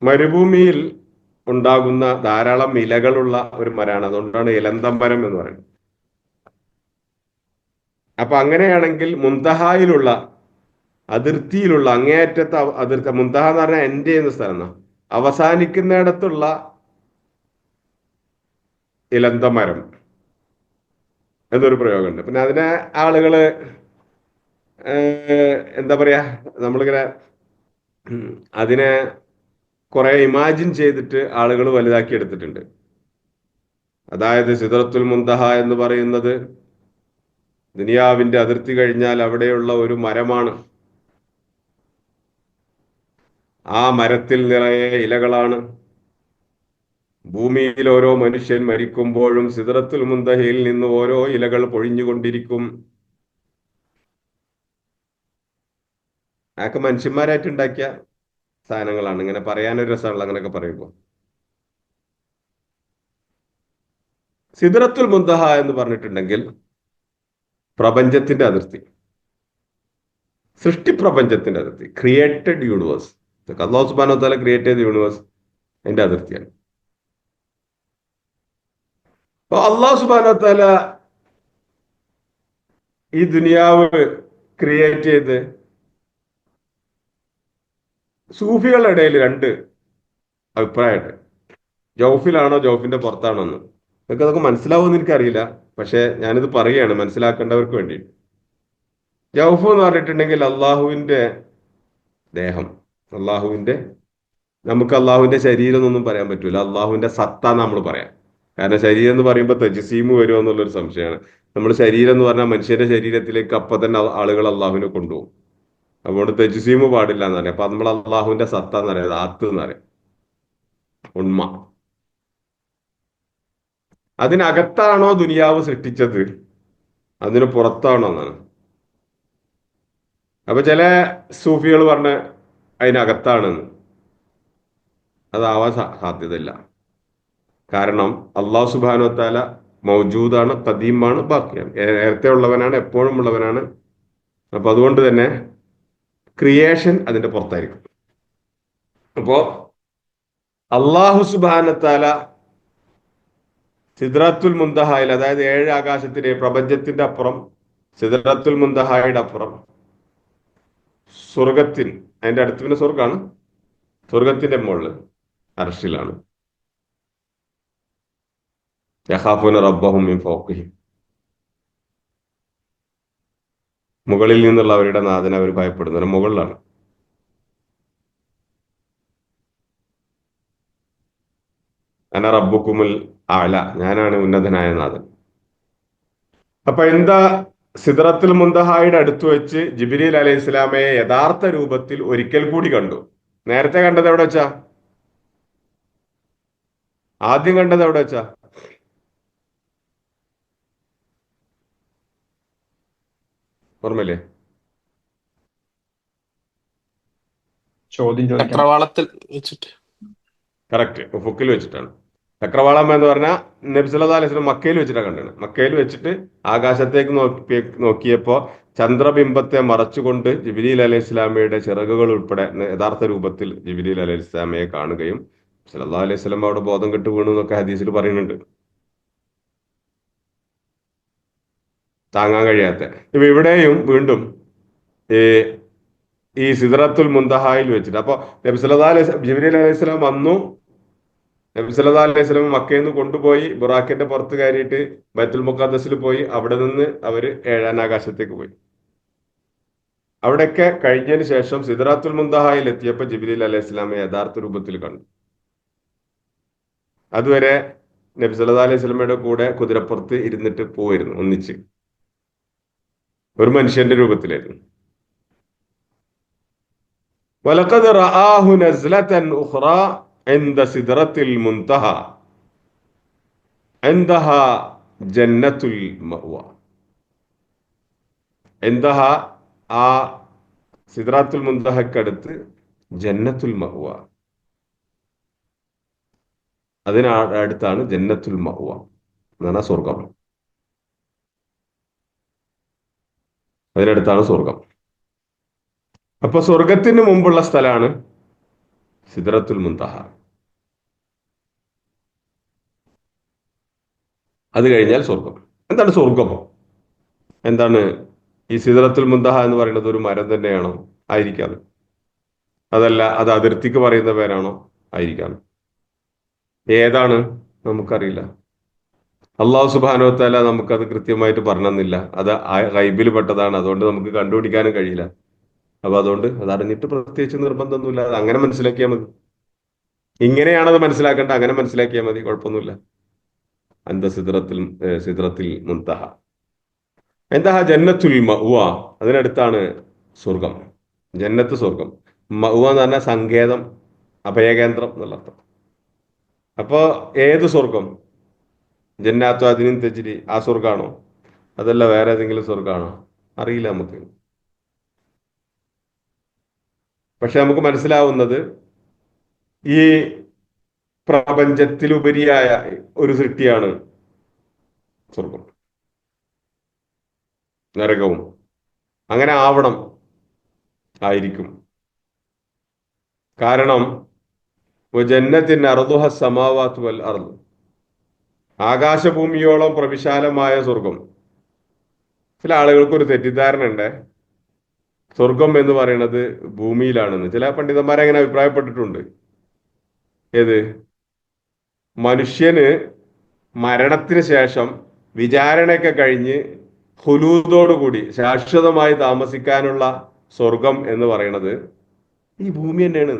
മരുഭൂമിയിൽ ഉണ്ടാകുന്ന ധാരാളം ഇലകളുള്ള ഒരു മരമാണ്. അതുകൊണ്ടാണ് ഇലന്തമ്പരം എന്ന് പറയുന്നത്. അപ്പൊ അങ്ങനെയാണെങ്കിൽ മുന്തഹായിലുള്ള, അതിർത്തിയിലുള്ള, അങ്ങേയറ്റത്തെ അതിർത്തി, മുന്തഹ എന്ന് പറഞ്ഞാൽ എൻഡ് ചെയ്യുന്ന സ്ഥലം, അവസാനിക്കുന്നിടത്തുള്ള ഇലന്തമരം എന്നൊരു പ്രയോഗമുണ്ട്. പിന്നെ അതിനെ ആളുകള് എന്താ പറയാ, നമ്മളിങ്ങനെ അതിനെ കുറെ ഇമാജിൻ ചെയ്തിട്ട് ആളുകൾ വലുതാക്കി എടുത്തിട്ടുണ്ട്. അതായത് സിദ്റത്തുൽ മുൻതഹ എന്ന് പറയുന്നത് ദുനിയാവിന്റെ അതിർത്തി കഴിഞ്ഞാൽ അവിടെയുള്ള ഒരു മരമാണ്. ആ മരത്തിൽ നിറയെ ഇലകളാണ്. ഭൂമിയിൽ ഓരോ മനുഷ്യൻ മരിക്കുമ്പോഴും സിദ്റത്തുൽ മുൻതഹയിൽ നിന്ന് ഓരോ ഇലകൾ പൊഴിഞ്ഞുകൊണ്ടിരിക്കും. അതൊക്കെ മനുഷ്യന്മാരായിട്ട് ഉണ്ടാക്കിയ സാധനങ്ങളാണ്. ഇങ്ങനെ പറയാനൊരു രസമുള്ള അങ്ങനെയൊക്കെ പറയുമ്പോൾ. സിദ്റത്തുൽ മുൻതഹ എന്ന് പറഞ്ഞിട്ടുണ്ടെങ്കിൽ പ്രപഞ്ചത്തിന്റെ അതിർത്തി, സൃഷ്ടി പ്രപഞ്ചത്തിന്റെ അതിർത്തി, ക്രിയേറ്റഡ് യൂണിവേഴ്സ്. അല്ലാഹു സുബ്ഹാനഹു വ തആല ക്രിയേറ്റ് ചെയ്ത യൂണിവേഴ്സ് അതിന്റെ അതിർത്തിയാണ്. അപ്പൊ അല്ലാഹു സുബ്ഹാനഹു വ തആല ഈ ദുനിയാവ് ക്രിയേറ്റ് ചെയ്ത് സൂഫികളുടെ ഇടയിൽ രണ്ട് അഭിപ്രായമുണ്ട്. ജൗഫിലാണോ ജൗഫിന്റെ പുറത്താണോ എന്ന്. നിങ്ങൾക്ക് അതൊക്കെ മനസ്സിലാവുമെന്ന് എനിക്കറിയില്ല, പക്ഷെ ഞാനിത് പറയുകയാണ് മനസ്സിലാക്കേണ്ടവർക്ക് വേണ്ടി. ജൗഫ് എന്ന് പറഞ്ഞിട്ടുണ്ടെങ്കിൽ അള്ളാഹുവിന്റെ ദേഹം, അള്ളാഹുവിന്റെ, നമുക്ക് അള്ളാഹുവിന്റെ ശരീരം എന്നൊന്നും പറയാൻ പറ്റൂല, അള്ളാഹുവിന്റെ സത്ത നമ്മൾ പറയാം. കാരണം ശരീരം എന്ന് പറയുമ്പോൾ തജ്സീമ് വരുമോ എന്നുള്ളൊരു സംശയമാണ്. നമ്മൾ ശരീരം എന്ന് പറഞ്ഞാൽ മനുഷ്യന്റെ ശരീരത്തിലേക്ക് അപ്പൊ തന്നെ ആളുകൾ അള്ളാഹുവിനെ കൊണ്ടുപോകും. അതുകൊണ്ട് തജ്സീമ് പാടില്ല എന്ന് പറയാം. അപ്പൊ നമ്മൾ അള്ളാഹുവിന്റെ സത്ത എന്ന് പറയാം, ആത്ത് എന്ന് പറയാം, ഉണ്മ. അതിനകത്താണോ ദുനിയാവ് സൃഷ്ടിച്ചത്, അതിന് പുറത്താണോ എന്നാണ്. അപ്പൊ ചില സൂഫികൾ പറഞ്ഞ് അതിനകത്താണെന്ന്. അതാവാൻ സാധ്യതയില്ല. കാരണം അള്ളാഹു സുബ്ഹാനഹു വ തആല മൗജൂദാണ്, ഖദീമാണ്, ബാക്കിയാണ്, നേരത്തെ ഉള്ളവനാണ്, എപ്പോഴും ഉള്ളവനാണ്. അപ്പൊ അതുകൊണ്ട് തന്നെ ക്രിയേഷൻ അതിന്റെ പുറത്തായിരിക്കും. അപ്പോ അള്ളാഹു സുബ്ഹാനഹു വ തആല സിദ്റത്തുൽ മുൻതഹയിൽ, അതായത് 7 ആകാശത്തിന്റെ പ്രപഞ്ചത്തിന്റെ അപ്പുറം, സിദ്റത്തുൽ മുൻതഹയുടെ അപ്പുറം സ്വർഗത്തിൽ, അതിന്റെ അടുത്ത് പിന്നെ സ്വർഗാണ്, സ്വർഗത്തിന്റെ മുകളിൽ അർശിലാണ്. യഖാഫൂന റബ്ബഹും മിൻ ഫൗഖിഹിം, മുകളിൽ നിന്നുള്ള അവരുടെ നാഥനെ അവർ ഭയപ്പെടുന്നത് മുകളിലാണ്. അന റബ്ബുക്കുമുൽ അഅല, ഞാനാണ് ഉന്നതനായ നാഥൻ. അപ്പൊ എന്താ, സിദ്റത്തുൽ മുൻതഹയുടെ അടുത്ത് വെച്ച് ജിബ്രീൽ അലൈഹി ഇസ്ലാമയെ യഥാർത്ഥ രൂപത്തിൽ ഒരിക്കൽ കൂടി കണ്ടു. നേരത്തെ കണ്ടത് എവിടെ വെച്ചാ? ആദ്യം കണ്ടത് എവിടെ വെച്ചാ? ഓർമ്മയില്ലേ? ചോദ്യം ചോദിക്കണം. ചക്രവാളത്തിൽ വെച്ചിട്ട്. കറക്റ്റ്, ഉഫുക്കിൽ വെച്ചിട്ടാണ്. ചക്രവാളം എന്ന് പറഞ്ഞാൽ നബി സല്ലല്ലാഹു അലൈഹി വസല്ലം മക്കയിൽ വെച്ചിട്ടാണ് കണ്ടത്. മക്കയിൽ വെച്ചിട്ട് ആകാശത്തേക്ക് നോക്കിയപ്പോ ചന്ദ്രബിംബത്തെ മറച്ചുകൊണ്ട് ജിബ്രീൽ അലൈഹി ഇസ്ലാമയുടെ ചിറകുകൾ ഉൾപ്പെടെ യഥാർത്ഥ രൂപത്തിൽ ജിബ്രീൽ അലൈഹി ഇസ്ലാമയെ കാണുകയും സല്ലല്ലാഹു അലൈഹി വസല്ലം അവിടെ ബോധം കെട്ട് വീണു എന്നൊക്കെ ഹദീസിൽ പറയുന്നുണ്ട്. താങ്ങാൻ കഴിയാത്ത. ഇപ്പൊ ഇവിടെയും വീണ്ടും ഈ ഈ സിദ്റത്തുൽ മുന്തഹായിൽ വെച്ചിട്ട് അപ്പൊ നബി സല്ലല്ലാഹു അലൈഹി ജിബ്രീൽ അലൈഹി ഇസ്ലാം വന്നു. നബി സല്ലല്ലാഹു അലൈഹി വസല്ലം മക്കയിൽ നിന്ന് കൊണ്ടുപോയി ബുറാക്കിന്റെ പുറത്ത് കയറിയിട്ട് ബൈത്തുൽ മുഖദ്ദസിൽ പോയി. അവിടെ നിന്ന് അവര് ഏഴാം ആകാശത്തേക്ക് പോയി. അവിടെയൊക്കെ കഴിഞ്ഞതിന് ശേഷം സിദ്റാത്തുൽ മുന്തഹായിൽ എത്തിയപ്പോൾ ജിബ്രീൽ അലൈഹി ഇസ്ലാമെ യഥാർത്ഥ രൂപത്തിൽ കണ്ടു. അതുവരെ നബി സല്ലല്ലാഹു അലൈഹി വസല്ലമയുടെ കൂടെ കുതിരപ്പുറത്ത് ഇരുന്നിട്ട് പോയിരുന്നു ഒന്നിച്ച്, ഒരു മനുഷ്യന്റെ രൂപത്തിലായിരുന്നു. വലഖദ് റആഹു നസ്ലതൻ ഉഖ്റാ ഇൻദ സിദ്റത്തിൽ മുൻതഹ ഇൻദഹ ജന്നത്തുൽ മഅ്വ. ഇൻദഹ ആ സിദ്റാത്തുൽ മുൻതഹക്കടുത്ത് ജന്നത്തുൽ മഅ്വ, അതിനടുത്താണ് ജന്നത്തുൽ മഅ്വ എന്ന് പറഞ്ഞാൽ സ്വർഗം. അതിനടുത്താണ് സ്വർഗം. അപ്പൊ സ്വർഗത്തിന് മുമ്പുള്ള സ്ഥലമാണ് സിദ്റത്തുൽ മുൻതഹ. അത് കഴിഞ്ഞാൽ സ്വർഗം. എന്താണ് സ്വർഗം? എന്താണ് ഈ സിദ്റത്തുൽ മുൻതഹ എന്ന് പറയുന്നത്? ഒരു മരം തന്നെയാണോ? ആയിരിക്കാം. അതല്ല അത് അതിർത്തിക്ക് പറയുന്ന പേരാണോ? ആയിരിക്കാം. ഏതാണ് നമുക്കറിയില്ല. അള്ളാഹു സുബ്ഹാനഹു വ തആല നമുക്കത് കൃത്യമായിട്ട് പറഞ്ഞെന്നില്ല. അത് ഗൈബിൽ പെട്ടതാണ്, അതുകൊണ്ട് നമുക്ക് കണ്ടുപിടിക്കാനും കഴിയില്ല. അപ്പൊ അതുകൊണ്ട് അത് അറിഞ്ഞിട്ട് പ്രത്യേകിച്ച് നിർബന്ധമൊന്നുമില്ല. അത് അങ്ങനെ മനസ്സിലാക്കിയാൽ മതി. ഇങ്ങനെയാണത് മനസ്സിലാക്കേണ്ട, അങ്ങനെ മനസ്സിലാക്കിയാൽ മതി, കുഴപ്പമൊന്നുമില്ല. അന്ത സിദ്റത്തിൽ മുൻതഹ എന്താ ജന്നത്തുൽ മഅ്വ, അതിനടുത്താണ് സ്വർഗം. ജന്നത്ത് സ്വർഗം. മഅ്വ എന്ന് പറഞ്ഞാൽ സങ്കേതം, അഭയകേന്ദ്രം എന്നുള്ള അർത്ഥം. അപ്പോ ഏത് സ്വർഗം? ജന്നാത്തു അദ്നിൻ തജ്രി, ആ സ്വർഗാണോ? അതല്ല വേറെ ഏതെങ്കിലും സ്വർഗാണോ? അറിയില്ല നമുക്ക്. പക്ഷെ നമുക്ക് മനസ്സിലാവുന്നത് ഈ പ്രപഞ്ചത്തിലുപരിയായ ഒരു സൃഷ്ടിയാണ് സ്വർഗം, നരകവും. അങ്ങനെ ആവണം, ആയിരിക്കും. കാരണം ജന്നത്തിൻ അർദുഹ സമാവാത്തു വൽ അർദ്, ആകാശഭൂമിയോളം പ്രവിശാലമായ സ്വർഗം. ചില ആളുകൾക്ക് ഒരു തെറ്റിദ്ധാരണ ഉണ്ട്, സ്വർഗം എന്ന് പറയുന്നത് ഭൂമിയിലാണെന്ന്. ചില പണ്ഡിതന്മാരെ അങ്ങനെ അഭിപ്രായപ്പെട്ടിട്ടുണ്ട്. ഏത്? മനുഷ്യന് മരണത്തിന് ശേഷം വിചാരണയൊക്കെ കഴിഞ്ഞ് ഹുലൂദോടുകൂടി ശാശ്വതമായി താമസിക്കാനുള്ള സ്വർഗം എന്ന് പറയുന്നത് ഈ ഭൂമി തന്നെയാണ്.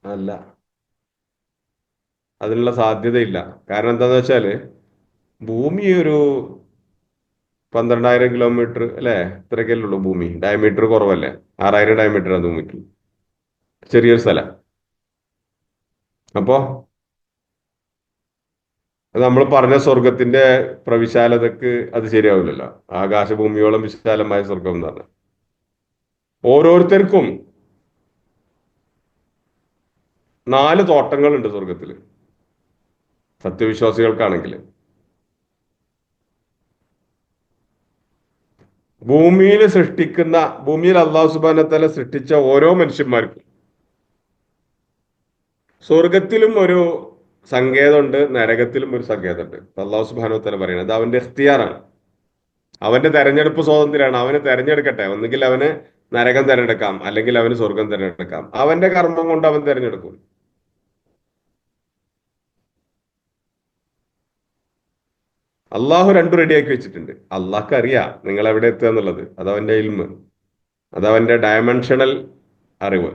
അല്ല, അതിനുള്ള സാധ്യതയില്ല. കാരണം എന്താന്ന് വെച്ചാല് ഭൂമി ഒരു 12,000 കിലോമീറ്റർ അല്ലെ, ഇത്രയൊക്കെയല്ലേ ഉള്ളൂ ഭൂമി. ഡയമീറ്റർ കുറവല്ലേ, 6,000 ഡയമീറ്ററാണ് ഭൂമിക്ക്. ചെറിയൊരു സ്ഥലം. അപ്പോ നമ്മൾ പറഞ്ഞ സ്വർഗത്തിന്റെ പ്രവിശാലതക്ക് അത് ശരിയാവില്ലല്ലോ. ആകാശഭൂമിയോളം വിശാലമായ സ്വർഗം എന്ന് പറഞ്ഞാൽ ഓരോരുത്തർക്കും 4 തോട്ടങ്ങളുണ്ട് സ്വർഗത്തില്, സത്യവിശ്വാസികൾക്കാണെങ്കിൽ. ഭൂമിയിൽ അള്ളാഹു സുബ്ഹാനഹു വ തആല സൃഷ്ടിച്ച ഓരോ മനുഷ്യന്മാർക്കും സ്വർഗത്തിലും ഒരു സങ്കേതമുണ്ട്, നരകത്തിലും ഒരു സങ്കേതമുണ്ട്. അള്ളാഹു സുബ്ഹാനഹു വ തആല പറയുന്നത് അത് അവന്റെ ഇഖ്തിയാറാണ്, അവന്റെ തെരഞ്ഞെടുപ്പ് സ്വാതന്ത്ര്യമാണ്. അവന് തെരഞ്ഞെടുക്കട്ടെ. ഒന്നുകിൽ അവന് നരകം തിരഞ്ഞെടുക്കാം, അല്ലെങ്കിൽ അവന് സ്വർഗം തിരഞ്ഞെടുക്കാം. അവന്റെ കർമ്മം കൊണ്ട് അവൻ തിരഞ്ഞെടുക്കും. അള്ളാഹു രണ്ടും റെഡിയാക്കി വെച്ചിട്ടുണ്ട്. അള്ളാഹ്ക്ക് അറിയാം നിങ്ങൾ എവിടെ എത്തുക എന്നുള്ളത്. അതവന്റെ ഇൽമ്, അതവന്റെ ഡയമെൻഷണൽ അറിവ്.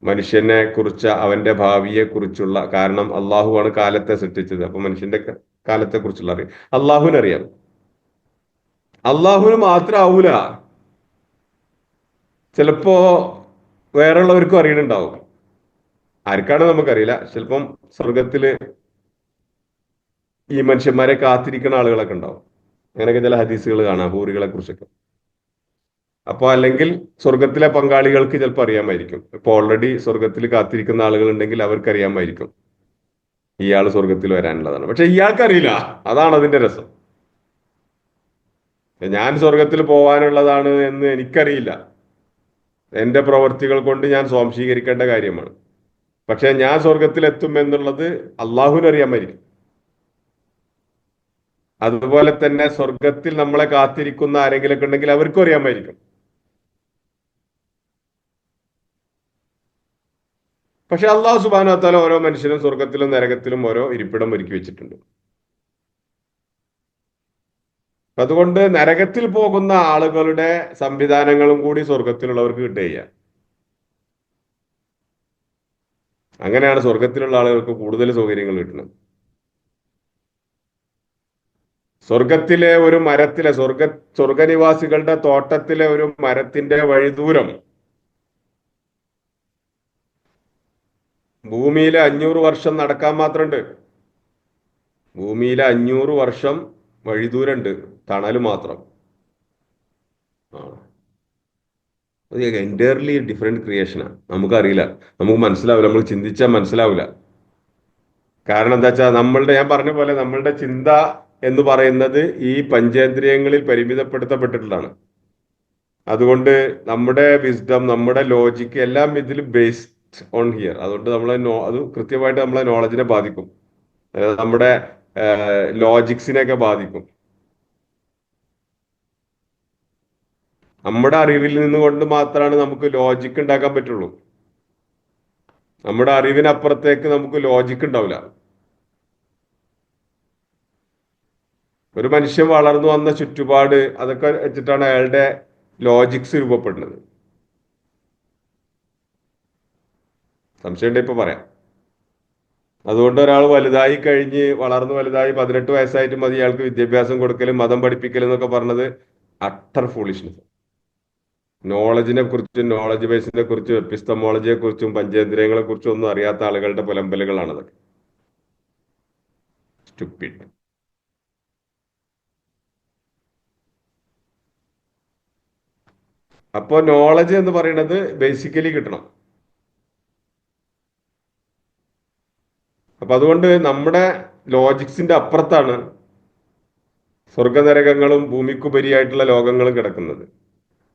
മനുഷ്യനെ കുറിച്ച്, അവന്റെ ഭാവിയെ കുറിച്ചുള്ള, കാരണം അള്ളാഹുവാണ് കാലത്തെ സൃഷ്ടിച്ചത്. അപ്പൊ മനുഷ്യന്റെ കാലത്തെ കുറിച്ചുള്ള അറിയാം അള്ളാഹുവിനറിയാം. അള്ളാഹുവിന് മാത്രമാവൂല, ചിലപ്പോ വേറെയുള്ളവർക്കും അറിയണുണ്ടാവും. ആർക്കാണ് നമുക്കറിയില്ല. ചിലപ്പം സ്വർഗത്തില് ഈ മനുഷ്യന്മാരെ കാത്തിരിക്കുന്ന ആളുകളൊക്കെ ഉണ്ടാവും. അങ്ങനെയൊക്കെ ചില ഹദീസുകൾ കാണാം ഹൂറികളെ കുറിച്ചൊക്കെ. അപ്പൊ അല്ലെങ്കിൽ സ്വർഗത്തിലെ പങ്കാളികൾക്ക് ചിലപ്പോൾ അറിയാമായിരിക്കും. ഇപ്പൊ ഓൾറെഡി സ്വർഗത്തിൽ കാത്തിരിക്കുന്ന ആളുകൾ ഉണ്ടെങ്കിൽ അവർക്ക് അറിയാമായിരിക്കും ഇയാൾ സ്വർഗത്തിൽ വരാനുള്ളതാണ്. പക്ഷെ ഇയാൾക്കറിയില്ല. അതാണ് അതിന്റെ രസം. ഞാൻ സ്വർഗത്തിൽ പോവാനുള്ളതാണ് എന്ന് എനിക്കറിയില്ല. എന്റെ പ്രവർത്തികൾ കൊണ്ട് ഞാൻ സ്വാംശീകരിക്കേണ്ട കാര്യമാണ്. പക്ഷെ ഞാൻ സ്വർഗത്തിൽ എത്തും എന്നുള്ളത് അള്ളാഹുവിന് അറിയാമായിരിക്കും. അതുപോലെ തന്നെ സ്വർഗത്തിൽ നമ്മളെ കാത്തിരിക്കുന്ന ആരെങ്കിലൊക്കെ ഉണ്ടെങ്കിൽ അവർക്കും അറിയാമായിരിക്കും. പക്ഷെ അള്ളാഹു സുബ്ഹാനഹു വ തആല ഓരോ മനുഷ്യനും സ്വർഗത്തിലും നരകത്തിലും ഓരോ ഇരിപ്പിടം ഒരുക്കി വെച്ചിട്ടുണ്ട്. അതുകൊണ്ട് നരകത്തിൽ പോകുന്ന ആളുകളുടെ സംവിധാനങ്ങളും കൂടി സ്വർഗത്തിലുള്ളവർക്ക് കിട്ടുക. അങ്ങനെയാണ് സ്വർഗത്തിലുള്ള ആളുകൾക്ക് കൂടുതൽ സൗകര്യങ്ങൾ കിട്ടുന്നത്. സ്വർഗത്തിലെ ഒരു മരത്തിലെ സ്വർഗനിവാസികളുടെ തോട്ടത്തിലെ ഒരു മരത്തിന്റെ വഴിദൂരം ഭൂമിയിലെ 500 വർഷം നടക്കാൻ മാത്രമുണ്ട്. ഭൂമിയിലെ 500 വർഷം വഴിദൂരമുണ്ട്, തണല് മാത്രം. ആ, അത് എൻറ്റയർലി ഡിഫറെന്റ് ക്രിയേഷനാണ്. നമുക്കറിയില്ല, നമുക്ക് മനസ്സിലാവില്ല, നമ്മൾ ചിന്തിച്ചാൽ മനസ്സിലാവില്ല. കാരണം എന്താ വെച്ചാൽ ഞാൻ പറഞ്ഞ പോലെ നമ്മളുടെ ചിന്ത എന്ന് പറയുന്നത് ഈ പഞ്ചേന്ദ്രിയങ്ങളിൽ പരിമിതപ്പെടുത്തപ്പെട്ടിട്ടുള്ളതാണ്. അതുകൊണ്ട് നമ്മുടെ വിസ്ഡം, നമ്മുടെ ലോജിക്ക് എല്ലാം ഇതിൽ ബേസ്ഡ് ഓൺ ഹിയർ. അതുകൊണ്ട് അത് കൃത്യമായിട്ട് നമ്മളെ നോളജിനെ ബാധിക്കും. അതായത് നമ്മുടെ ലോജിക്സിനെയൊക്കെ ബാധിക്കും. നമ്മുടെ അറിവിൽ നിന്നുകൊണ്ട് മാത്രമാണ് നമുക്ക് ലോജിക്ക് ഉണ്ടാക്കാൻ പറ്റുള്ളൂ. നമ്മുടെ അറിവിനപ്പുറത്തേക്ക് നമുക്ക് ലോജിക്ക് ഉണ്ടാവില്ല. ഒരു മനുഷ്യൻ വളർന്നു വന്ന ചുറ്റുപാട്, അതൊക്കെ വെച്ചിട്ടാണ് അയാളുടെ ലോജിക്സ് രൂപപ്പെടുന്നത്. സംശയമുണ്ട് ഇപ്പൊ പറയാം. അതുകൊണ്ട് ഒരാൾ വലുതായി കഴിഞ്ഞ് വളർന്നു വലുതായി 18 വയസ്സായിട്ട് മതി അയാൾക്ക് വിദ്യാഭ്യാസം കൊടുക്കലും മതം പഠിപ്പിക്കലും എന്നൊക്കെ പറഞ്ഞത് അട്ടർ ഫൂളിഷ്നെസ്. നോളജിനെ കുറിച്ചും നോളജ് ബേസിനെ കുറിച്ചും എപ്പിസ്റ്റമോളജിയെ കുറിച്ചും പഞ്ചേന്ദ്രിയങ്ങളെ കുറിച്ചും ഒന്നും അറിയാത്ത ആളുകളുടെ പുലമ്പലുകളാണ് അതൊക്കെ. സ്റ്റുപ്പിഡ്. അപ്പോ നോളജ് എന്ന് പറയുന്നത് ബേസിക്കലി കിട്ടണം. അപ്പൊ അതുകൊണ്ട് നമ്മുടെ ലോജിക്സിന്റെ അപ്പുറത്താണ് സ്വർഗനരകങ്ങളും ഭൂമിക്കുപരിയായിട്ടുള്ള ലോകങ്ങളും കിടക്കുന്നത്.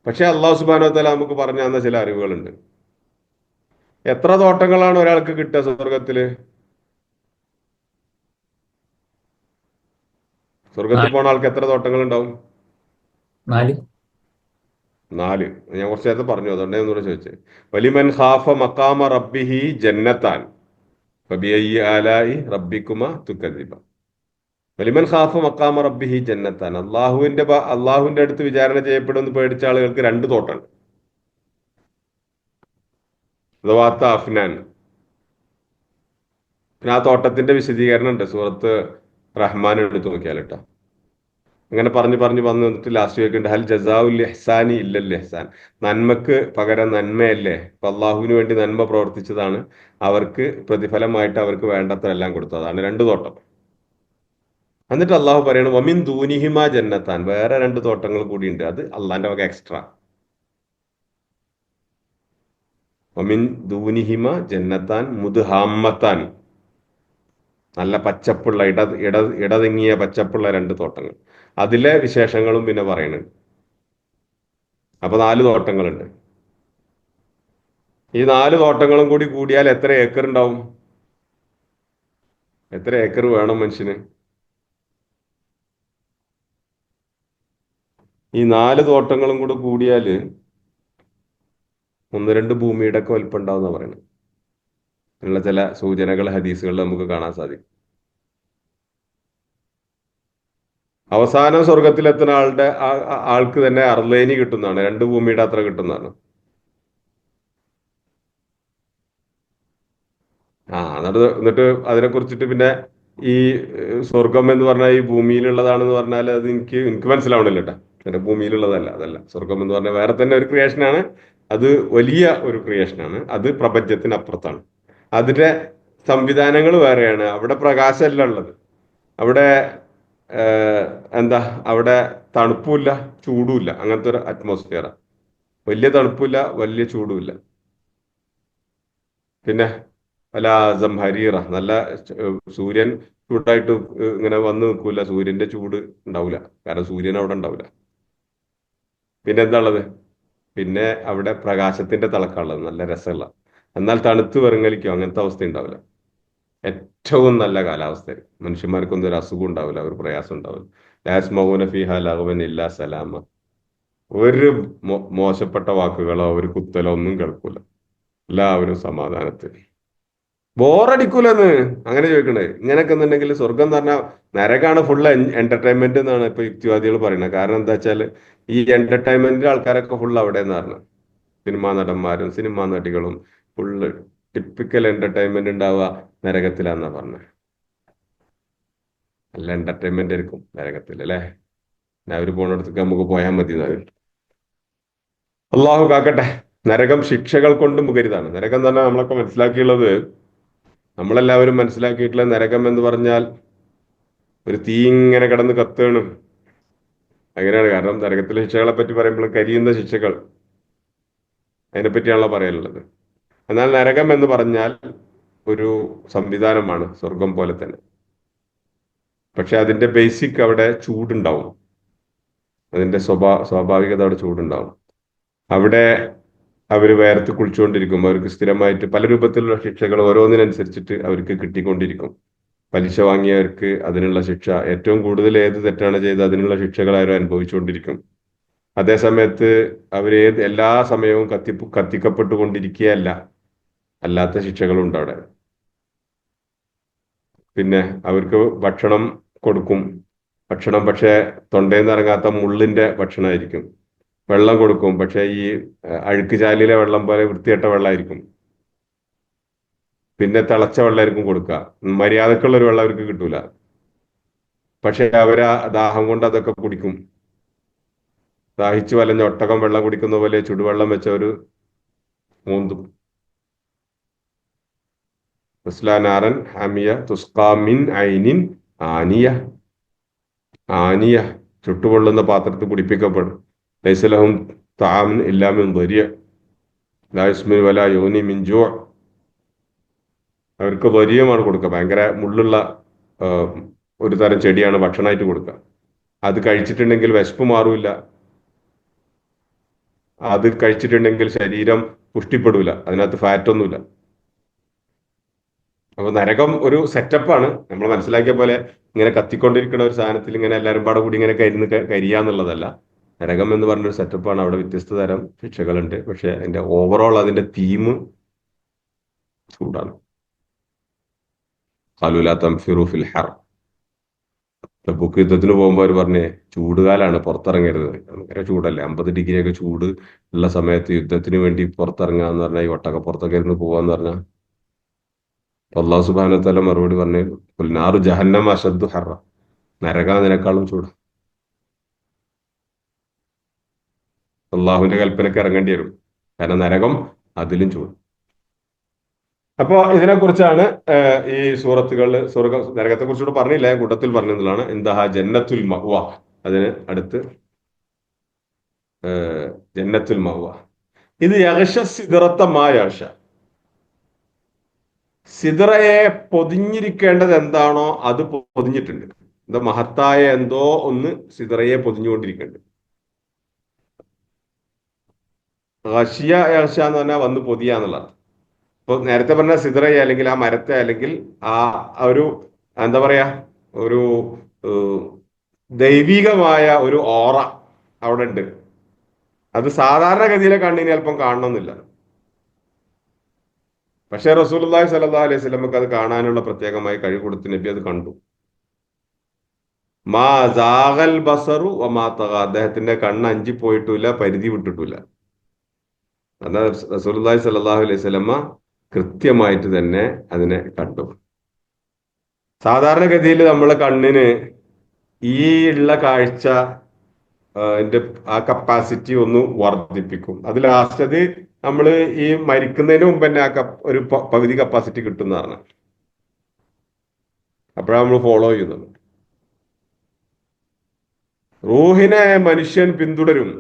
പക്ഷെ അള്ളാഹു സുബ്ഹാനഹു വ തആല നമുക്ക് പറഞ്ഞു തന്ന ചില അറിവുകളുണ്ട്. എത്ര തോട്ടങ്ങളാണ് ഒരാൾക്ക് കിട്ടുക സ്വർഗത്തില്? സ്വർഗത്തിൽ പോണ ആൾക്ക് എത്ര തോട്ടങ്ങൾ ഉണ്ടാവും? 4. 4. ഞാൻ കുറച്ച് നേരത്തെ പറഞ്ഞു, അതുകൊണ്ടേ ഒന്നുകൂടെ ചോദിച്ചത്. വലിമൻ ഖാഫ മഖാമ റബ്ബിഹി ജന്നത്താൻ ഫബിഅയ്യി ആലാഇ റബ്ബിക്കുമ തുകദ്ദിബ. വലിമൻ ഖാഫ മഖാമ റബ്ബിഹി ജന്നത്താൻ. അള്ളാഹുവിന്റെ അടുത്ത് വിചാരണ ചെയ്യപ്പെടുമെന്ന് പേടിച്ച ആളുകൾക്ക് 2 തോട്ടമുണ്ട്. ദവാത്ത അഫ്നാൻ. പിന്നെ ആ തോട്ടത്തിന്റെ വിശദീകരണം ഉണ്ട്, സൂറത്ത് റഹ്മാൻ എടുത്ത് നോക്കിയാൽ കേട്ടോ. അങ്ങനെ പറഞ്ഞു പറഞ്ഞു വന്നിട്ട് ലാസ്റ്റ് ചോദിക്കുന്നുണ്ട്, ഹൽ ജസാഉൽ ഇഹ്സാനി ഇല്ലൽ ഇഹ്സാൻ. നന്മക്ക് പകരം നന്മയല്ലേ? അപ്പൊ അള്ളാഹുവിന് വേണ്ടി നന്മ പ്രവർത്തിച്ചതാണ് അവർക്ക് പ്രതിഫലമായിട്ട് അവർക്ക് വേണ്ടത്ര എല്ലാം കൊടുത്തു. അതാണ് 2 തോട്ടം. എന്നിട്ട് അള്ളാഹു പറയണം വമിൻ ദൂനിഹിമ ജന്നത്താൻ. വേറെ 2 തോട്ടങ്ങൾ കൂടിയുണ്ട്, അത് അള്ളാന്റെ വക എക്സ്ട്രാ. വമിൻ ദൂനിഹിമ ജന്നത്താൻ മുദ്ഹാമ്മത്താൻ. നല്ല പച്ചപ്പുള്ള ഇടതിങ്ങിയ പച്ചപ്പുള്ള 2 തോട്ടങ്ങൾ. അതിലെ വിശേഷങ്ങളും പിന്നെ പറയുന്നുണ്ട്. അപ്പൊ 4 തോട്ടങ്ങളുണ്ട്. ഈ 4 തോട്ടങ്ങളും കൂടി കൂടിയാൽ എത്ര ഏക്കർ ഉണ്ടാവും? എത്ര ഏക്കർ വേണം മനുഷ്യന്? ഈ 4 തോട്ടങ്ങളും കൂടി കൂടിയാൽ 1-2 ഭൂമിയുടെ ഒക്കെ വലിപ്പം ഉണ്ടാവുന്ന പറയുന്നത്. ഉള്ള ചില സൂചനകൾ ഹദീസുകളിൽ നമുക്ക് കാണാൻ സാധിക്കും. അവസാനം സ്വർഗത്തിലെത്തുന്ന ആൾക്ക് തന്നെ അർലേനി കിട്ടുന്നതാണ്, 2 ഭൂമിയുടെ അത്ര കിട്ടുന്നതാണ്. എന്നിട്ട് അതിനെ കുറിച്ചിട്ട് പിന്നെ ഈ സ്വർഗം എന്ന് പറഞ്ഞാൽ ഈ ഭൂമിയിലുള്ളതാണെന്ന് പറഞ്ഞാൽ അത് എനിക്ക് മനസ്സിലാവണില്ല കേട്ടോ. എന്റെ ഭൂമിയിലുള്ളതല്ല, അതല്ല. സ്വർഗം എന്ന് പറഞ്ഞാൽ വേറെ തന്നെ ഒരു ക്രിയേഷനാണ്. അത് വലിയ ഒരു ക്രിയേഷനാണ്. അത് പ്രപഞ്ചത്തിനപ്പുറത്താണ്. അതിന്റെ സംവിധാനങ്ങൾ വേറെയാണ്. അവിടെ പ്രകാശമല്ല ഉള്ളത്. അവിടെ എന്താ അവിടെ തണുപ്പുമില്ല ചൂടുമില്ല, അങ്ങനത്തെ ഒരു അറ്റ്മോസ്ഫിയർ. വലിയ തണുപ്പില്ല വലിയ ചൂടുമില്ല. പിന്നെ വല്ല ഹരീറ, നല്ല സൂര്യൻ ചൂടായിട്ട് ഇങ്ങനെ വന്ന് നിൽക്കൂല, സൂര്യന്റെ ചൂട് ഉണ്ടാവില്ല, കാരണം സൂര്യൻ അവിടെ ഉണ്ടാവില്ല. പിന്നെ എന്താ ഉള്ളത്? പിന്നെ അവിടെ പ്രകാശത്തിന്റെ തിളക്കമുള്ളത്, നല്ല രസമുള്ള. എന്നാൽ തണുത്ത് വിറങ്ങലിക്കോ അങ്ങനത്തെ അവസ്ഥ ഉണ്ടാവില്ല. ഏറ്റവും നല്ല കാലാവസ്ഥ. മനുഷ്യന്മാർക്കൊന്നും ഒരു അസുഖം ഉണ്ടാവില്ല, ഒരു പ്രയാസം ഉണ്ടാവില്ല. ലാസ്മൗന ഫിഹ ലഗ്വൻ ഇല്ലാ സലാമ. ഒരു മോശപ്പെട്ട വാക്കുകളോ ഒരു കുത്തലോ ഒന്നും കേൾക്കൂല. എല്ലാവരും സമാധാനത്തിൽ. ബോറടിക്കൂലെന്ന് അങ്ങനെ ചോദിക്കണേ. ഇങ്ങനെയൊക്കെ എന്നുണ്ടെങ്കിൽ സ്വർഗം എന്ന് പറഞ്ഞാൽ നരകാണ് ഫുള്ള് എന്റർടൈൻമെന്റ് എന്നാണ് ഇപ്പൊ യുക്തിവാദികൾ പറയുന്നത്. കാരണം എന്താ വെച്ചാല് ഈ എന്റർടൈൻമെന്റിന്റെ ആൾക്കാരൊക്കെ ഫുള്ള് അവിടെ എന്ന് പറഞ്ഞു. സിനിമാ നടന്മാരും സിനിമാ നടികളും ഫുള്ള് ടിപ്പിക്കൽ എന്റർടൈൻമെന്റ് ഉണ്ടാവുക നരകത്തിലാന്നാ പറഞ്ഞത്. നല്ല എന്റർടൈൻമെന്റ് ആയിരിക്കും നരകത്തിൽ അല്ലെ. അവർ പോണടത്തേക്ക് നമുക്ക് പോയാൽ മതി എന്നാണ്. അള്ളാഹു കാക്കട്ടെ. നരകം ശിക്ഷകൾ കൊണ്ട് മുഖരിതാണ്. നരകം എന്ന് പറഞ്ഞാൽ നമ്മളൊക്കെ മനസ്സിലാക്കിയുള്ളത്, നമ്മളെല്ലാവരും മനസ്സിലാക്കിയിട്ടുള്ള നരകം എന്ന് പറഞ്ഞാൽ ഒരു തീ ഇങ്ങനെ കിടന്ന് കത്തുകയാണ്, അങ്ങനെയാണ്. കാരണം നരകത്തിലെ ശിക്ഷകളെ പറ്റി പറയുമ്പോൾ കരിയുന്ന ശിക്ഷകൾ, അതിനെപ്പറ്റിയാണല്ലോ പറയാനുള്ളത്. എന്നാൽ നരകം എന്ന് പറഞ്ഞാൽ ഒരു സംവിധാനമാണ്, സ്വർഗം പോലെ തന്നെ. പക്ഷെ അതിന്റെ ബേസിക് അവിടെ ചൂടുണ്ടാവും, അതിന്റെ സ്വാഭാവികത അവിടെ ചൂടുണ്ടാവും. അവിടെ അവർ വേർത്ത് കുളിച്ചുകൊണ്ടിരിക്കും. അവർക്ക് സ്ഥിരമായിട്ട് പല രൂപത്തിലുള്ള ശിക്ഷകൾ ഓരോന്നിനനുസരിച്ചിട്ട് അവർക്ക് കിട്ടിക്കൊണ്ടിരിക്കും. പലിശ വാങ്ങിയവർക്ക് അതിനുള്ള ശിക്ഷ, ഏറ്റവും കൂടുതൽ ഏത് തെറ്റാണ് ചെയ്തത് അതിനുള്ള ശിക്ഷകൾ അവർ അനുഭവിച്ചുകൊണ്ടിരിക്കും. അതേസമയത്ത് എല്ലാ സമയവും കത്തിക്കപ്പെട്ടുകൊണ്ടിരിക്കുകയല്ല, അല്ലാത്ത ശിക്ഷകളുണ്ട് അവിടെ. പിന്നെ അവർക്ക് ഭക്ഷണം കൊടുക്കും. ഭക്ഷണം പക്ഷേ തൊണ്ടയിൽ നിന്ന് ഇറങ്ങാത്ത മുള്ളിന്റെ ഭക്ഷണമായിരിക്കും. വെള്ളം കൊടുക്കും, പക്ഷെ ഈ അഴുക്ക് ചാലിലെ വെള്ളം പോലെ വൃത്തികെട്ട വെള്ളമായിരിക്കും. പിന്നെ തിളച്ച വെള്ളമായിരിക്കും കൊടുക്കുക. മര്യാദക്കുള്ള ഒരു വെള്ളം അവർക്ക് കിട്ടൂല. പക്ഷെ അവരാ ദാഹം കൊണ്ട് അതൊക്കെ കുടിക്കും. ദാഹിച്ചു വലഞ്ഞ ഒട്ടകം വെള്ളം കുടിക്കുന്ന പോലെ ചുടുവെള്ളം വെച്ച ഒരു മൂന്തും. നാരൻ ഹമിയ തുസ്കാ മിൻ ഐനിൻ ആനിയ. ആനിയ ചുട്ടുപൊള്ളുന്ന പാത്രത്തിൽ കുടിപ്പിക്കപ്പെടും. ലൈസലഹും താമിൻ ഇല്ലാമിൻ ദരിയ ലാ യുസ്മിൻ വലാ യൂനി മിൻ ജൂ. അവർക്ക് ദരിയമാണ് കൊടുക്കുക. ഭയങ്കര മുള്ളുള്ള ഒരു തരം ചെടിയാണ് ഭക്ഷണമായിട്ട് കൊടുക്കുക. അത് കഴിച്ചിട്ടുണ്ടെങ്കിൽ വിശപ്പ് മാറൂല. അത് കഴിച്ചിട്ടുണ്ടെങ്കിൽ ശരീരം പുഷ്ടിപ്പെടൂല, അതിനകത്ത് ഫാറ്റ് ഒന്നുമില്ല. അപ്പൊ നരകം ഒരു സെറ്റപ്പാണ്. നമ്മൾ മനസ്സിലാക്കിയ പോലെ ഇങ്ങനെ കത്തിക്കൊണ്ടിരിക്കുന്ന ഒരു സാധനത്തിൽ ഇങ്ങനെ എല്ലാവരും പാടെ കൂടി ഇങ്ങനെ കരിയാന്നുള്ളതല്ല. നരകം എന്ന് പറഞ്ഞൊരു സെറ്റപ്പാണ്. അവിടെ വ്യത്യസ്ത തരം ശിക്ഷകളുണ്ട്. പക്ഷെ അതിന്റെ ഓവറോൾ അതിന്റെ തീം ചൂടാണ്. ഖാലൂലാ തംഫിറു ഫിൽ ഹർ. ബുക്ക് യുദ്ധത്തിന് പോകുമ്പോൾ അവർ പറഞ്ഞേ ചൂടുകാലാണ്, പുറത്തിറങ്ങരുത്. ഭയങ്കര ചൂടല്ലേ, 50 ഡിഗ്രിയൊക്കെ ചൂട് ഉള്ള സമയത്ത് യുദ്ധത്തിന് വേണ്ടി പുറത്തിറങ്ങാന്ന് പറഞ്ഞാൽ ഈ ഒട്ടൊക്കെ പുറത്തൊക്കെ ഇരുന്ന് പോവാന്ന് പറഞ്ഞാൽ അള്ളാഹു സുബ്ഹാനഹു വ തആല മറുപടി പറഞ്ഞു, നാറു ജഹന്നമ അശദ്ദു ഹർറ. നരക അതിനേക്കാളും ചൂട്. അള്ളാഹുവിന്റെ കൽപ്പനക്ക് ഇറങ്ങേണ്ടി വരും, കാരണം നരകം അതിലും ചൂട്. അപ്പോ ഇതിനെക്കുറിച്ചാണ് ഈ സൂറത്തുകളിൽ നരകത്തെ കുറിച്ചുകൂടെ പറഞ്ഞില്ല, കൂട്ടത്തിൽ പറഞ്ഞതാണ് ഇന്ദഹ ജന്നത്തുൽ മഅ്വ. അതിന് അടുത്ത് ജന്നത്തുൽ മഅ്വ. ഇത് യഗ്ഷ സിദ്റത്ത മാ യഗ്ഷ. സിദ്റയെ പൊതിഞ്ഞിരിക്കേണ്ടത് എന്താണോ അത് പൊതിഞ്ഞിട്ടുണ്ട്. എന്താ മഹത്തായ എന്തോ ഒന്ന് സിദ്റയെ പൊതിഞ്ഞുകൊണ്ടിരിക്കുന്നുണ്ട്. ഖശിയ യഗ്ഷ എന്ന് പറഞ്ഞാൽ വന്ന് പൊതിയാന്നുള്ളതാണ്. ഇപ്പൊ നേരത്തെ പറഞ്ഞ സിദ്റയെ അല്ലെങ്കിൽ ആ മരത്തെ അല്ലെങ്കിൽ ആ ഒരു എന്താ പറയാ ഒരു ദൈവികമായ ഒരു ഓറ അവിടെ ഉണ്ട്. അത് സാധാരണഗതിയിലെ കണ്ണിന് അല്പം കാണണമെന്നില്ല. പക്ഷെ റസൂലുള്ളാഹി സ്വല്ലല്ലാഹു അലൈഹി വസല്ലമക്ക് അത് കാണാനുള്ള പ്രത്യേകമായി കഴിവ് കൊടുത്ത് നബി അത് കണ്ടു. മാ സാഗൽ ബസറു വമാ തഗ. അദ്ദേഹത്തിന്റെ കണ്ണ് അഞ്ചിപ്പോയിട്ടില്ല, പരിധി വിട്ടിട്ടില്ല. എന്നാൽ റസൂലുള്ളാഹി സ്വല്ലല്ലാഹു അലൈഹി വസല്ലമ കൃത്യമായിട്ട് തന്നെ അതിനെ കണ്ടു. സാധാരണഗതിയിൽ നമ്മളെ കണ്ണിന് ഈ ഉള്ള കാഴ്ച ആ കപ്പാസിറ്റി ഒന്ന് വർദ്ധിപ്പിക്കും. അത് ലാസ്റ്റ് അത് നമ്മൾ ഈ മരിക്കുന്നതിന് മുമ്പ് തന്നെ ഒരു പകുതി കപ്പാസിറ്റി കിട്ടുന്നതാണ്. അപ്പോഴാണ് നമ്മൾ ഫോളോ ചെയ്യുന്നത്. റൂഹിനെ മനുഷ്യൻ പിന്തുടരും.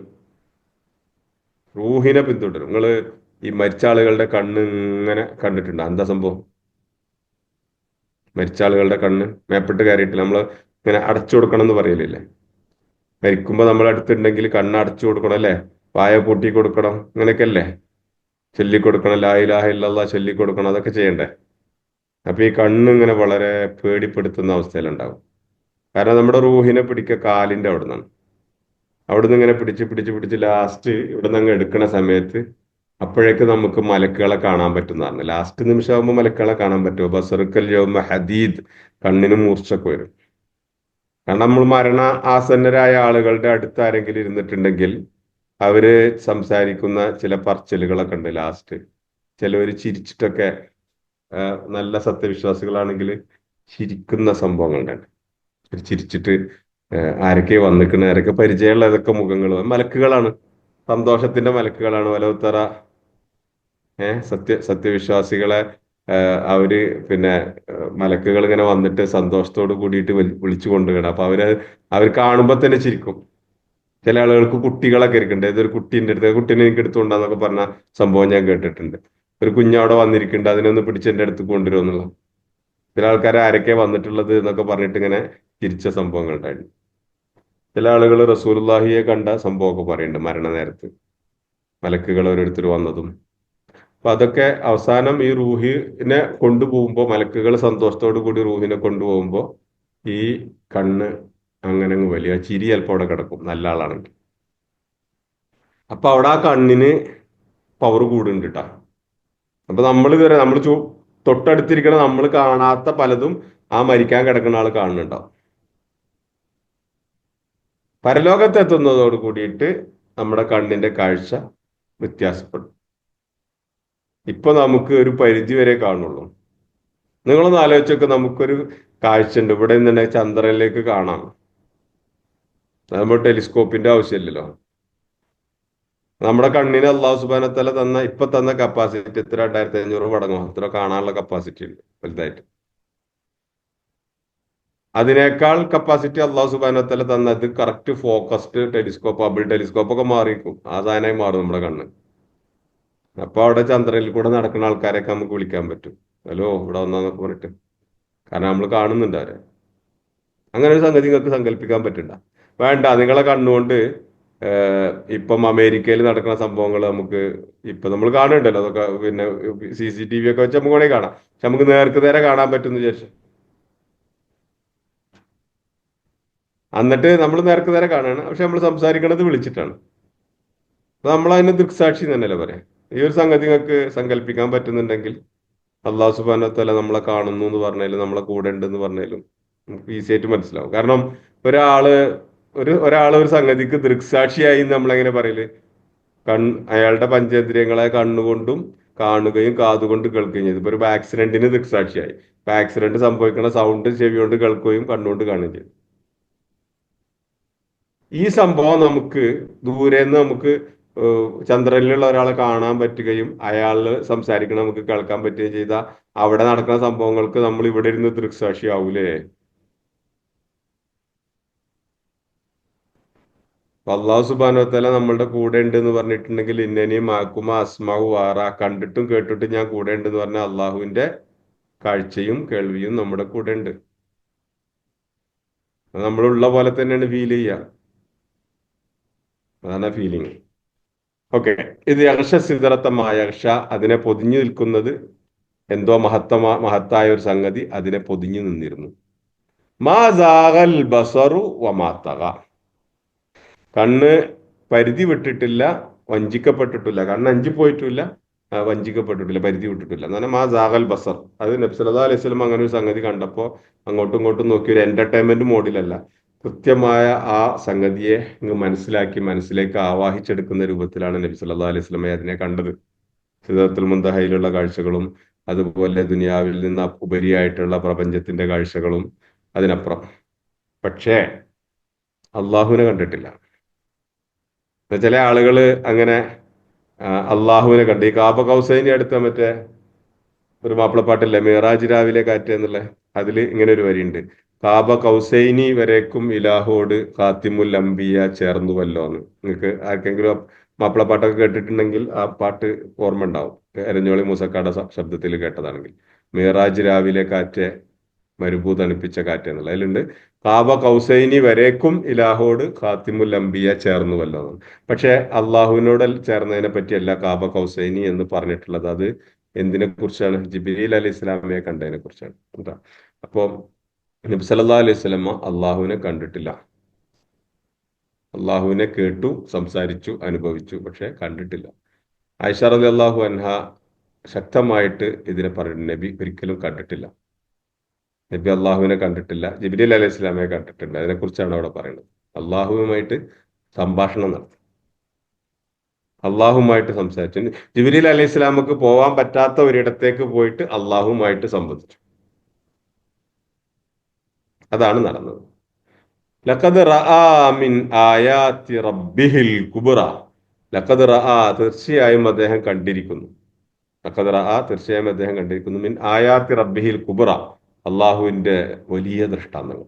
റൂഹിനെ പിന്തുടരും. നിങ്ങള് ഈ മരിച്ച ആളുകളുടെ കണ്ണ് ഇങ്ങനെ കണ്ടിട്ടുണ്ട്? എന്താ സംഭവം? മരിച്ച ആളുകളുടെ കണ്ണ് മേപ്പിട്ട് കയറിയിട്ടില്ല. നമ്മള് ഇങ്ങനെ അടച്ചു കൊടുക്കണം എന്ന് പറയലില്ലേ? മരിക്കുമ്പോ നമ്മൾ അടുത്തുണ്ടെങ്കിൽ കണ്ണ് അടച്ചു കൊടുക്കണം അല്ലേ? വായ പൂട്ടി കൊടുക്കണം, അങ്ങനെയൊക്കെ അല്ലേ? ചൊല്ലിക്കൊടുക്കണം, ലാ ഇലാഹ ഇല്ലല്ലാഹ് ചൊല്ലിക്കൊടുക്കണം, അതൊക്കെ ചെയ്യണ്ടേ? അപ്പൊ ഈ കണ്ണ് ഇങ്ങനെ വളരെ പേടിപ്പെടുത്തുന്ന അവസ്ഥയിലുണ്ടാവും. കാരണം നമ്മുടെ റൂഹിനെ പിടിക്കുക കാലിന്റെ അവിടെ നിന്നാണ്. അവിടെ നിന്ന് ഇങ്ങനെ പിടിച്ച് പിടിച്ച് പിടിച്ച് ലാസ്റ്റ് ഇവിടെ നിന്ന് അങ്ങ് എടുക്കണ സമയത്ത് അപ്പോഴേക്ക് നമുക്ക് മലക്കുകളെ കാണാൻ പറ്റുന്നതാണ്. ലാസ്റ്റ് നിമിഷമാകുമ്പോൾ മലക്കുകളെ കാണാൻ പറ്റുമോ? ബസറുക്കൽ യൗമ ഹദീദ്, കണ്ണിന് മൂർച്ചൊക്കെ വരും. കാരണം നമ്മൾ മരണ ആസന്നരായ ആളുകളുടെ അടുത്ത് ആരെങ്കിലും ഇരുന്നിട്ടുണ്ടെങ്കിൽ അവര് സംസാരിക്കുന്ന ചില പറച്ചിലുകളൊക്കെ ഉണ്ട് ലാസ്റ്റ്. ചിലവര് ചിരിച്ചിട്ടൊക്കെ, നല്ല സത്യവിശ്വാസികളാണെങ്കിൽ ചിരിക്കുന്ന സംഭവങ്ങളുണ്ട്. ചിരിച്ചിട്ട് ആരൊക്കെ വന്നിക്കണ്, ആരൊക്കെ പരിചയമുള്ള ഏതൊക്കെ മുഖങ്ങൾ, മലക്കുകളാണ്, സന്തോഷത്തിന്റെ മലക്കുകളാണ്. വലവുത്തറ സത്യവിശ്വാസികളെ അവര് പിന്നെ മലക്കുകൾ ഇങ്ങനെ വന്നിട്ട് സന്തോഷത്തോട് കൂടിയിട്ട് വിളിച്ചു കൊണ്ടുപോകണം. അപ്പൊ അവർ കാണുമ്പോ തന്നെ ചിരിക്കും. ചില ആളുകൾക്ക് കുട്ടികളൊക്കെ ഇരിക്കുന്നുണ്ട്. ഇതൊരു കുട്ടീൻ്റെ അടുത്ത്, കുട്ടീനെ എനിക്ക് എടുത്തുകൊണ്ടാന്നൊക്കെ പറഞ്ഞ സംഭവം ഞാൻ കേട്ടിട്ടുണ്ട്. ഒരു കുഞ്ഞവിടെ വന്നിരിക്കുന്നുണ്ട്, അതിനൊന്ന് പിടിച്ച് എന്റെ അടുത്ത് കൊണ്ടുവരുമെന്നുള്ള. ചില ആൾക്കാർ ആരൊക്കെ വന്നിട്ടുള്ളത് എന്നൊക്കെ പറഞ്ഞിട്ട് ഇങ്ങനെ ചിരിച്ച സംഭവങ്ങൾ ഉണ്ടായിരുന്നു. ചില ആളുകൾ റസൂലുള്ളാഹിയെ കണ്ട സംഭവമൊക്കെ പറയുന്നുണ്ട് മരണനേരത്ത്, മലക്കുകൾ ഓരോരുത്തർ വന്നതും. അപ്പൊ അതൊക്കെ അവസാനം ഈ റൂഹിനെ കൊണ്ടുപോകുമ്പോ, മലക്കുകൾ സന്തോഷത്തോടു കൂടി റൂഹിനെ കൊണ്ടുപോകുമ്പോ ഈ കണ്ണ് അങ്ങനെ അങ്ങ് വലിയ ചിരി ചിലപ്പോൾ അവിടെ കിടക്കും നല്ല ആളാണെങ്കിൽ. അപ്പൊ അവിടെ ആ കണ്ണിന് പവർ കൂടുന്നുണ്ട് കേട്ടാ. അപ്പൊ നമ്മൾ ഇതുവരെ നമ്മൾ തൊട്ടടുത്തിരിക്കണ നമ്മൾ കാണാത്ത പലതും ആ മരിക്കാൻ കിടക്കുന്ന ആൾ കാണുന്നുണ്ടാവും. പരലോകത്തെത്തുന്നതോട് കൂടിയിട്ട് നമ്മുടെ കണ്ണിന്റെ കാഴ്ച വ്യത്യാസപ്പെടും. ഇപ്പൊ നമുക്ക് ഒരു പരിധി വരെ കാണുള്ളൂ. നിങ്ങളൊന്ന് ആലോചിച്ചൊക്കെ, നമുക്കൊരു കാഴ്ച ഉണ്ട് ഇവിടെ നിന്നുണ്ടെങ്കിൽ ചന്ദ്രനിലേക്ക് കാണാം. നമ്മൾ ടെലിസ്കോപ്പിന്റെ ആവശ്യമില്ലല്ലോ. നമ്മുടെ കണ്ണിന് അള്ളാഹു സുബ്ഹാനഹു വ തആല തന്ന കപ്പാസിറ്റി എത്ര? 2500 മടങ്ങോ അത്ര കാണാനുള്ള കപ്പാസിറ്റി ഉണ്ട് വലുതായിട്ട്. അതിനേക്കാൾ കപ്പാസിറ്റി അള്ളാഹു സുബ്ഹാനഹു വ തആല തന്നത് correct focused telescope, Hubble telescope ഒക്കെ മാറിയിരിക്കും. ആ സാധനമായി മാറും നമ്മുടെ കണ്ണ്. അപ്പൊ അവിടെ ചന്ദ്രനിൽ കൂടെ നടക്കുന്ന ആൾക്കാരെയൊക്കെ നമുക്ക് വിളിക്കാൻ പറ്റും. ഹലോ, ഇവിടെ വന്നാന്നൊക്കെ പറഞ്ഞിട്ട്. കാരണം നമ്മൾ കാണുന്നുണ്ട് അവരെ. അങ്ങനെ ഒരു സംഗതി നിങ്ങൾക്ക് സങ്കല്പിക്കാൻ പറ്റണ്ട. വേണ്ട, നിങ്ങളെ കണ്ണുകൊണ്ട് ഇപ്പം അമേരിക്കയിൽ നടക്കുന്ന സംഭവങ്ങൾ നമുക്ക് ഇപ്പൊ നമ്മൾ കാണുന്നുണ്ടല്ലോ. അതൊക്കെ പിന്നെ CCTV ഒക്കെ വെച്ച് നമുക്ക് വേണമെങ്കിൽ കാണാം. പക്ഷെ നമുക്ക് നേർക്ക് നേരെ കാണാൻ പറ്റുന്ന വിചാരിച്ചു. എന്നിട്ട് നമ്മൾ നേർക്ക് നേരെ കാണുകയാണ്, പക്ഷെ നമ്മൾ സംസാരിക്കണത് വിളിച്ചിട്ടാണ്. അപ്പൊ നമ്മൾ അതിന് ദൃക്സാക്ഷി തന്നെയല്ലേ പറയാം. ഈ ഒരു സംഗതി നിങ്ങൾക്ക് സങ്കല്പിക്കാൻ പറ്റുന്നുണ്ടെങ്കിൽ അള്ളാഹു സുബ്ഹാനഹു വ തആല നമ്മളെ കാണുന്നു എന്ന് പറഞ്ഞാലും നമ്മളെ കൂടെ ഉണ്ടെന്ന് പറഞ്ഞാലും നമുക്ക് ഈസി ആയിട്ട് മനസ്സിലാവും. കാരണം ഒരാള് ഒരു സംഗതിക്ക് ദൃക്സാക്ഷിയായി നമ്മളെങ്ങനെ പറയല്? അയാളുടെ പഞ്ചേന്ദ്രിയങ്ങളെ കണ്ണുകൊണ്ടും കാണുകയും കാതുകൊണ്ട് കേൾക്കുകയും ചെയ്തു. ഇപ്പൊ ഒരു ആക്സിഡന്റിന് ദൃക്സാക്ഷിയായി. ഇപ്പൊ ആക്സിഡന്റ് സംഭവിക്കുന്ന സൗണ്ട് ചെവി കൊണ്ട് കേൾക്കുകയും കണ്ണുകൊണ്ട് കാണുകയും ചെയ്തു. ഈ സംഭവം നമുക്ക് ദൂരെന്ന് നമുക്ക് ചന്ദ്രനിലുള്ള ഒരാളെ കാണാൻ പറ്റുകയും അയാൾ സംസാരിക്കണം നമുക്ക് കേൾക്കാൻ പറ്റുകയും ചെയ്ത അവിടെ നടക്കുന്ന സംഭവങ്ങൾക്ക് നമ്മൾ ഇവിടെ ഇരുന്ന് ദൃക്സാക്ഷിയാവൂലേ? അള്ളാഹു സുബ്ഹാനഹു വ തആല നമ്മളുടെ കൂടെ ഉണ്ട് എന്ന് പറഞ്ഞിട്ടുണ്ടെങ്കിൽ ഇന്നനി മാക്കുമ അസ്മാഉ വാറ, കണ്ടിട്ടും കേട്ടിട്ടും ഞാൻ കൂടെ ഉണ്ട് എന്ന് പറഞ്ഞാൽ അള്ളാഹുവിന്റെ കാഴ്ചയും കേൾവിയും നമ്മുടെ കൂടെ ഉണ്ട്. നമ്മളുള്ള പോലെ തന്നെയാണ് ഫീൽ ചെയ്യുക. അതാണ് ഫീലിംഗ്. ഓക്കെ, ഇത് യഗ്ഷ സിദ്റത്തമായ യഗ്ഷ, അതിനെ പൊതിഞ്ഞു നിൽക്കുന്നത് എന്തോ മഹത്തായ ഒരു സംഗതി അതിനെ പൊതിഞ്ഞു നിന്നിരുന്നു. മാ സാഗൽ ബസറു വമാ തഗ, കണ്ണ് പരിധി വിട്ടിട്ടില്ല, വഞ്ചിക്കപ്പെട്ടിട്ടില്ല. കണ്ണ് അഞ്ചിപ്പോയിട്ടില്ല, വഞ്ചിക്കപ്പെട്ടിട്ടില്ല, പരിധി വിട്ടിട്ടില്ല. എന്നാണ് മാ സാഗൽ ബസർ. അത് നബി സല്ലല്ലാഹു അലൈഹി വസല്ലം അങ്ങനെ ഒരു സംഗതി കണ്ടപ്പോൾ അങ്ങോട്ടും ഇങ്ങോട്ടും നോക്കി ഒരു എന്റർടൈൻമെന്റ് മോഡിലല്ല, കൃത്യമായ ആ സംഗതിയെ മനസ്സിലാക്കി മനസ്സിലേക്ക് ആവാഹിച്ചെടുക്കുന്ന രൂപത്തിലാണ് നബി സല്ലല്ലാഹു അലൈഹി വസല്ലം അതിനെ കണ്ടത്. സിദ്റത്തുൽ മുൻതഹയിലുള്ള കാഴ്ചകളും അതുപോലെ ദുനിയാവിൽ നിന്ന് ഉപരിയായിട്ടുള്ള പ്രപഞ്ചത്തിന്റെ കാഴ്ചകളും അതിനപ്പുറം. പക്ഷേ അള്ളാഹുവിനെ കണ്ടിട്ടില്ല. ചില ആളുകൾ അങ്ങനെ അള്ളാഹുവിനെ കണ്ട്, ഈ കാബ കൗസൈനി അടുത്ത മറ്റേ ഒരു മാപ്പിളപ്പാട്ടില്ലേ, മിറാജ് രാവിലെ കാറ്റ് എന്നുള്ള, അതിൽ ഇങ്ങനെ ഒരു വരിയുണ്ട്. കാബ കൗസൈനി വരേക്കും ഇലാഹോട് ഖാത്തിമുൽ അംബിയ ചേർന്നുവല്ലോന്ന്. നിങ്ങൾക്ക് ആർക്കെങ്കിലും മാപ്പിളപ്പാട്ടൊക്കെ കേട്ടിട്ടുണ്ടെങ്കിൽ ആ പാട്ട് ഓർമ്മ ഉണ്ടാവും. എരഞ്ഞോളി മൂസക്കാട ശബ്ദത്തിൽ കേട്ടതാണെങ്കിൽ. മിറാജ് രാവിലെ കാറ്റ് മരുഭൂ തണുപ്പിച്ച കാറ്റ് എന്നുള്ള അതിലുണ്ട്. കാബ കൗസൈനി വരേക്കും ഇലാഹോട് ഖാത്തിമുൽ അംബിയ ചേർന്നുവല്ലോ എന്ന്. പക്ഷെ അള്ളാഹുവിനോട് ചേർന്നതിനെ പറ്റിയല്ല കാബ കൗസൈനി എന്ന് പറഞ്ഞിട്ടുള്ളത്. അത് എന്തിനെ കുറിച്ചാണ്? ജിബ്രീൽ അലൈഹി ഇസ്ലാമിയെ കണ്ടതിനെ കുറിച്ചാണ്. കേട്ടോ. അപ്പോ നബി സല്ലല്ലാഹു അലൈഹി വസല്ലമ അള്ളാഹുവിനെ കണ്ടിട്ടില്ല. അള്ളാഹുവിനെ കേട്ടു, സംസാരിച്ചു, അനുഭവിച്ചു, പക്ഷെ കണ്ടിട്ടില്ല. ആയിഷ റളിയല്ലാഹു അൻഹ ശക്തമായിട്ട് ഇതിനെ പറയുന്നു, നബി ഒരിക്കലും കണ്ടിട്ടില്ല. നബി അള്ളാഹുവിനെ കണ്ടിട്ടില്ല, ജിബ്രീൽ അലൈഹി ഇസ്ലാമിനെ കണ്ടിട്ടുണ്ട്. അതിനെക്കുറിച്ചാണ് അവിടെ പറയുന്നത്. അള്ളാഹുവുമായിട്ട് സംഭാഷണം നടത്തി, അള്ളാഹുമായിട്ട് സംസാരിച്ചു. ജിബ്രീൽ അലൈഹി ഇസ്ലാമക്ക് പോവാൻ പറ്റാത്ത ഒരിടത്തേക്ക് പോയിട്ട് അള്ളാഹുമായിട്ട് സംബന്ധിച്ചു. അതാണ് നടന്നത്. ലഖദ് റആ മിൻ ആയാതി റബ്ബിഹിൽ കുബ്ര. ലഖദ് റആ, തീർച്ചയായും അദ്ദേഹം കണ്ടിരിക്കുന്നു. ലഖദ് റആ, തീർച്ചയായും അദ്ദേഹം കണ്ടിരിക്കുന്നു. മിൻ ആയാതി റബ്ബിഹിൽ കുബ്ര, അള്ളാഹുവിന്റെ വലിയ ദൃഷ്ടാന്തങ്ങൾ.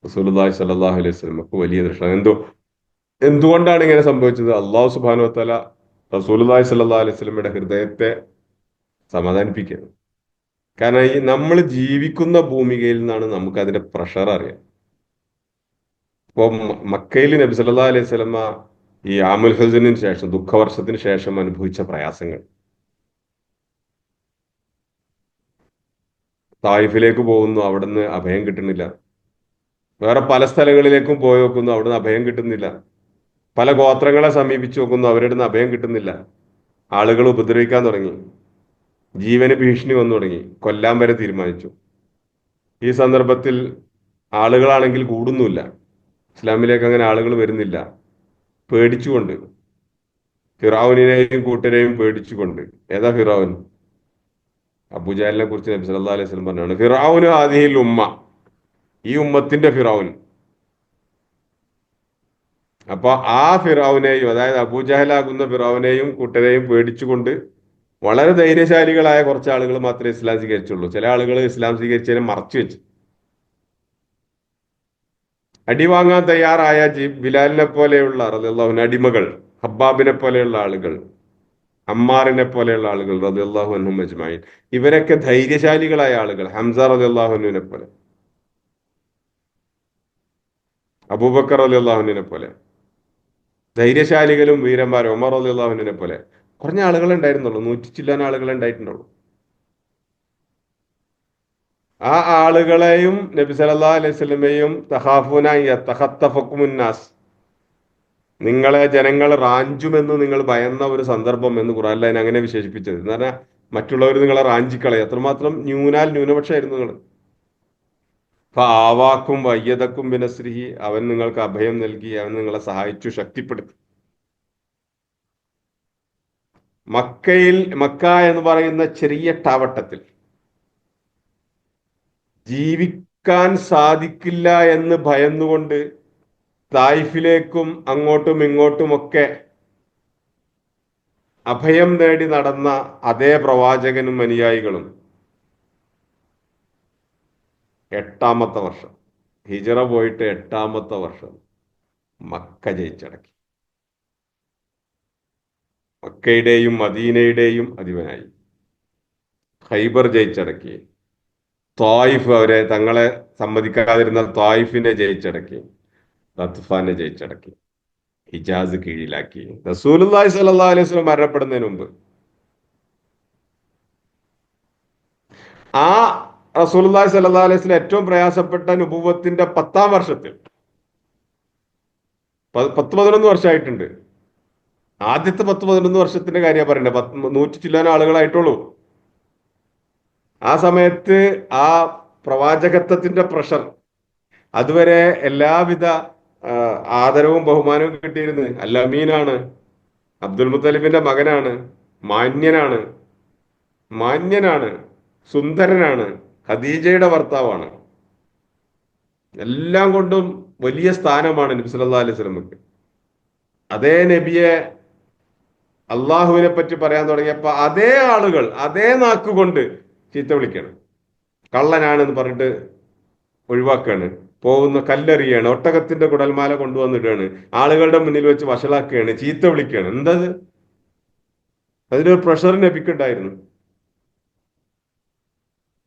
റസൂലുള്ളാഹി സ്വല്ലല്ലാഹു അലൈഹി വസല്ലമക്ക് വലിയ ദൃഷ്ടാന്തം. എന്തുകൊണ്ടാണ് ഇങ്ങനെ സംഭവിച്ചത്? അള്ളാഹു സുബ്ഹാനഹു വതആല റസൂലുള്ളാഹി സ്വല്ലല്ലാഹു അലൈഹി വസല്ലമയുടെ ഹൃദയത്തെ സമാധാനിപ്പിക്കുകയാണ്. കാരണം ഈ നമ്മൾ ജീവിക്കുന്ന ഭൂമികയിൽ നിന്നാണ് നമുക്ക് അതിന്റെ പ്രഷർ അറിയാം. ഇപ്പൊ മക്കയിൽ നബി സല്ലല്ലാഹു അലൈഹി വസല്ലമ ഈ ആമുൽ ഹുസ്നിന് ശേഷം, ദുഃഖവർഷത്തിന് ശേഷം അനുഭവിച്ച പ്രയാസങ്ങൾ, തായിഫിലേക്ക് പോകുന്നു, അവിടുന്ന് അഭയം കിട്ടുന്നില്ല. വേറെ പല സ്ഥലങ്ങളിലേക്കും പോയി നോക്കുന്നു, അവിടുന്ന് അഭയം കിട്ടുന്നില്ല. പല ഗോത്രങ്ങളെ സമീപിച്ചു നോക്കുന്നു, അവരുടെ നിന്ന് അഭയം കിട്ടുന്നില്ല. ആളുകൾ ഉപദ്രവിക്കാൻ തുടങ്ങി, ജീവന് ഭീഷണി വന്നു തുടങ്ങി, കൊല്ലാൻ വരെ തീരുമാനിച്ചു. ഈ സന്ദർഭത്തിൽ ആളുകളാണെങ്കിൽ കൂടുന്നില്ല, ഇസ്ലാമിലേക്ക് അങ്ങനെ ആളുകൾ വരുന്നില്ല. പേടിച്ചുകൊണ്ട്, ഫിറഔനിനെയും കൂട്ടരെയും പേടിച്ചുകൊണ്ട്. ഏതാ ഫിറഔൻ? അബൂജഹലിനെ കുറിച്ച് നബി സല്ലല്ലാഹു അലൈഹി വസല്ലം പറഞ്ഞാണ്, ഫിറഔനു ഹാദിഹിൽ ഉമ്മ, ഈ ഉമ്മത്തിന്റെ ഫിറഔൻ. അപ്പൊ ആ ഫിറഔനെയും, അതായത് അബൂജഹലാകുന്ന ഫിറഔനെയും കൂട്ടരെയും പേടിച്ചുകൊണ്ട് വളരെ ധൈര്യശാലികളായ കുറച്ച് ആളുകൾ മാത്രമേ ഇസ്ലാം സ്വീകരിച്ചുള്ളൂ. ചില ആളുകൾ ഇസ്ലാം സ്വീകരിച്ചതിനെ മറച്ചു വെച്ചു. അടിവാങ്ങാൻ തയ്യാറായ ബിലാലിനെ പോലെയുള്ള റളിയല്ലാഹു അൻഹു അടിമകൾ, ഹബ്ബാബിനെ പോലെയുള്ള ആളുകൾ, അമ്മാറിനെ പോലെയുള്ള ആളുകൾ റളിയല്ലാഹു അൻഹും അജ്മഈൻ, ഇവരൊക്കെ ധൈര്യശാലികളായ ആളുകൾ. ഹംസ റളിയല്ലാഹു അൻഹുവിനെ പോലെ, അബൂബക്കർ റളിയല്ലാഹു അൻഹുവിനെ പോലെ ധൈര്യശാലികളും വീരന്മാരും. ഉമർ റളിയല്ലാഹു അൻഹുവിനെ പോലെ കുറഞ്ഞ ആളുകൾ ഉണ്ടായിരുന്നുള്ളൂ, 100 ചില്ലാൻ ആളുകൾ ഉണ്ടായിട്ടുണ്ടുള്ളൂ. ആ ആളുകളെയും നബി സല്ലല്ലാഹു അലൈഹി വസല്ലമയും തഖാഫൂന യതഖത്തഫകുമുൻ നാസ്, നിങ്ങളെ ജനങ്ങൾ റാഞ്ചുമെന്ന് നിങ്ങൾ ഭയന്ന ഒരു സന്ദർഭം എന്ന് ഖുർആനിൽ അതിനെ അങ്ങനെ വിശേഷിപ്പിച്ചത്. എന്ന് പറഞ്ഞാൽ മറ്റുള്ളവർ നിങ്ങളെ റാഞ്ചിക്കളയും, അത്രമാത്രം ന്യൂനപക്ഷമായിരുന്നു നിങ്ങൾ. ആവാക്കും വയ്യതക്കും ബിനസ്രിഹി, അവൻ നിങ്ങൾക്ക് അഭയം നൽകി, അവൻ നിങ്ങളെ സഹായിച്ചു, ശക്തിപ്പെടുത്തി. മക്ക എന്ന് പറയുന്ന ചെറിയ ടാവട്ടത്തിൽ ജീവിക്കാൻ സാധിക്കില്ല എന്ന് ഭയന്നുകൊണ്ട് തായിഫിലേക്കും അങ്ങോട്ടും ഇങ്ങോട്ടുമൊക്കെ അഭയം നേടി നടന്ന അതേ പ്രവാചകനും അനുയായികളും 8ാമത്തെ വർഷം, ഹിജറ പോയിട്ട് 8ാമത്തെ വർഷം മക്ക ജയിച്ചടക്കി. മക്കയുടെയും മദീനയുടെയും അധിപനായി. ഖൈബർ ജയിച്ചടക്കി. ത്വായിഫ്, അവരെ തങ്ങളെ സമ്മതിക്കാതിരുന്ന ത്വായിഫിനെ ജയിച്ചടക്കി. റത്ഫാനെ ജയിച്ചടക്കി. ഹിജാസ് കീഴിലാക്കി. റസൂലുള്ളാഹി സ്വല്ലല്ലാഹു അലൈഹി വസല്ലം മരണപ്പെടുന്നതിന് മുമ്പ് ആ റസൂലുള്ളാഹി സ്വല്ലല്ലാഹു അലൈഹി വസല്ലം ഏറ്റവും പ്രയാസപ്പെട്ട നുബുവത്തിന്റെ 10ാം വർഷത്തിൽ, 10-11 വർഷമായിട്ടുണ്ട്. ആദ്യത്തെ 10-11 വർഷത്തിന്റെ കാര്യമാണ് പറയണ്ടത്. 100 ചില്ലാൻ ആളുകളായിട്ടുള്ളൂ. ആ സമയത്ത് ആ പ്രവാചകത്വത്തിന്റെ പ്രഷർ, അതുവരെ എല്ലാവിധ ആദരവും ബഹുമാനവും കിട്ടിയിരുന്നു. അൽ അമീനാണ്, അബ്ദുൽ മുത്തലിബിന്റെ മകനാണ്, മാന്യനാണ്, സുന്ദരനാണ്, ഖദീജയുടെ ഭർത്താവാണ്, എല്ലാം കൊണ്ടും വലിയ സ്ഥാനമാണ് നബി സല്ലല്ലാഹു അലൈഹി വസല്ലമക്ക്. അതേ നബിയെ അള്ളാഹുവിനെ പറ്റി പറയാൻ തുടങ്ങിയപ്പോ അതേ ആളുകൾ അതേ നാക്കുകൊണ്ട് ചീത്ത വിളിക്കണം. കള്ളനാണെന്ന് പറഞ്ഞിട്ട് ഒഴിവാക്കുകയാണ്, പോകുന്ന കല്ലെറിയാണ്, ഒട്ടകത്തിന്റെ കുടൽമാല കൊണ്ടുവന്നിടുകയാണ്, ആളുകളുടെ മുന്നിൽ വെച്ച് വഷളാക്കുകയാണ്, ചീത്ത വിളിക്കുകയാണ്. എന്തത്? അതിനൊരു പ്രഷർ നബിക്കുണ്ടായിരുന്നു.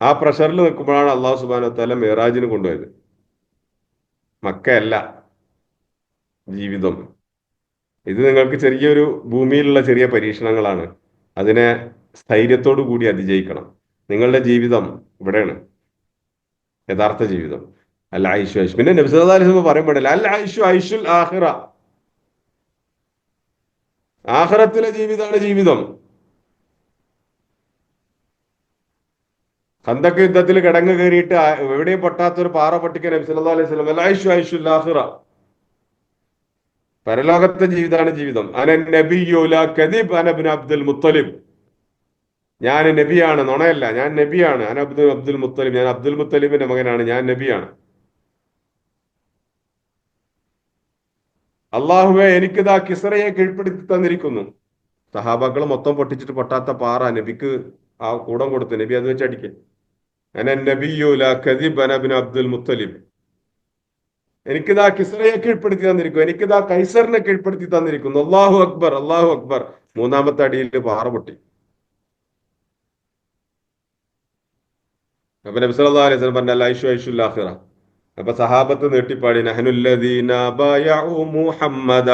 ആ പ്രഷറിൽ നിൽക്കുമ്പോഴാണ് അള്ളാഹു സുബ്ഹാനഹു വ തആല മിറാജിന് കൊണ്ടുപോയത്. മക്കയല്ല ജീവിതം. ഇത് നിങ്ങൾക്ക് ചെറിയൊരു ഭൂമിയിലുള്ള ചെറിയ പരീക്ഷണങ്ങളാണ്. അതിനെ സ്ഥൈര്യത്തോടു കൂടി അതിജയിക്കണം. നിങ്ങളുടെ ജീവിതം ഇവിടെയാണ് യഥാർത്ഥ ജീവിതം. അൽ ഐഷു ഐഷ്. പിന്നെ നബി സല്ലല്ലാഹു അലൈഹി വസല്ലം പറയുമ്പോഴല്ല അൽ ഐഷു ഐഷുൽ ആഖിറ, ആഖിറത്തിലെ ജീവിതമാണ് ജീവിതം. ഖന്തക്ക് യുദ്ധത്തിൽ കിടങ്ങ് കയറിയിട്ട് എവിടെയും പൊട്ടാത്തൊരു പാറ പൊട്ടിക്കാൻ നബി സല്ലല്ലാഹു അലൈഹി വസല്ലം അൽ ഐഷു ഐഷുൽ ആഖിറ, പരലോകത്തെ ജീവിതമാണ് ജീവിതം. അന നബിയ്യു ലാ കദിബ് അന ഇബ്നു അബ്ദുൽ മുത്തലിബ്, ഞാൻ നബിയാണ്, നുണയല്ല, ഞാൻ നബിയാണ്. അന അബ്ദുൽ മുത്തലിബ്, ഞാൻ അബ്ദുൽ മുത്തലിബിന്റെ മകനാണ്, ഞാൻ നബിയാണ്. അള്ളാഹുവെ എനിക്കിതാ കിസ്റയെ കീഴ്പ്പെടുത്തി തന്നിരിക്കുന്നു. സഹാബാക്കൾ മൊത്തം പൊട്ടിച്ചിട്ട് പൊട്ടാത്ത പാറ നബിക്ക് ആ കൂടം കൊടുത്തു. നബി അത് വെച്ച് അടിക്കും. അന നബിയ്യു ലാ കദിബ് അന ഇബ്നു അബ്ദുൽ മുത്തലിബ്, എനിക്കിതാ കിസ്റയെ കീഴ്പ്പെടുത്തി തന്നിരിക്കുന്നു, എനിക്കിതാ കൈസറിനെ കീഴ്പ്പെടുത്തി തന്നിരിക്കുന്നു. അല്ലാഹു അക്ബർ, അല്ലാഹു അക്ബർ. മൂന്നാമത്തെ അടിയിൽ പാറ പൊട്ടി. അപ്പൊ നബി സല്ലല്ലാഹു അലൈഹി വസല്ലം പറഞ്ഞ ഐഷു ഐഷുൽ ആഖിറ. അപ്പൊ സഹാബത്ത് നീട്ടിപ്പാടി നഹ്നുല്ലദീന ബയഉ മുഹമ്മദ,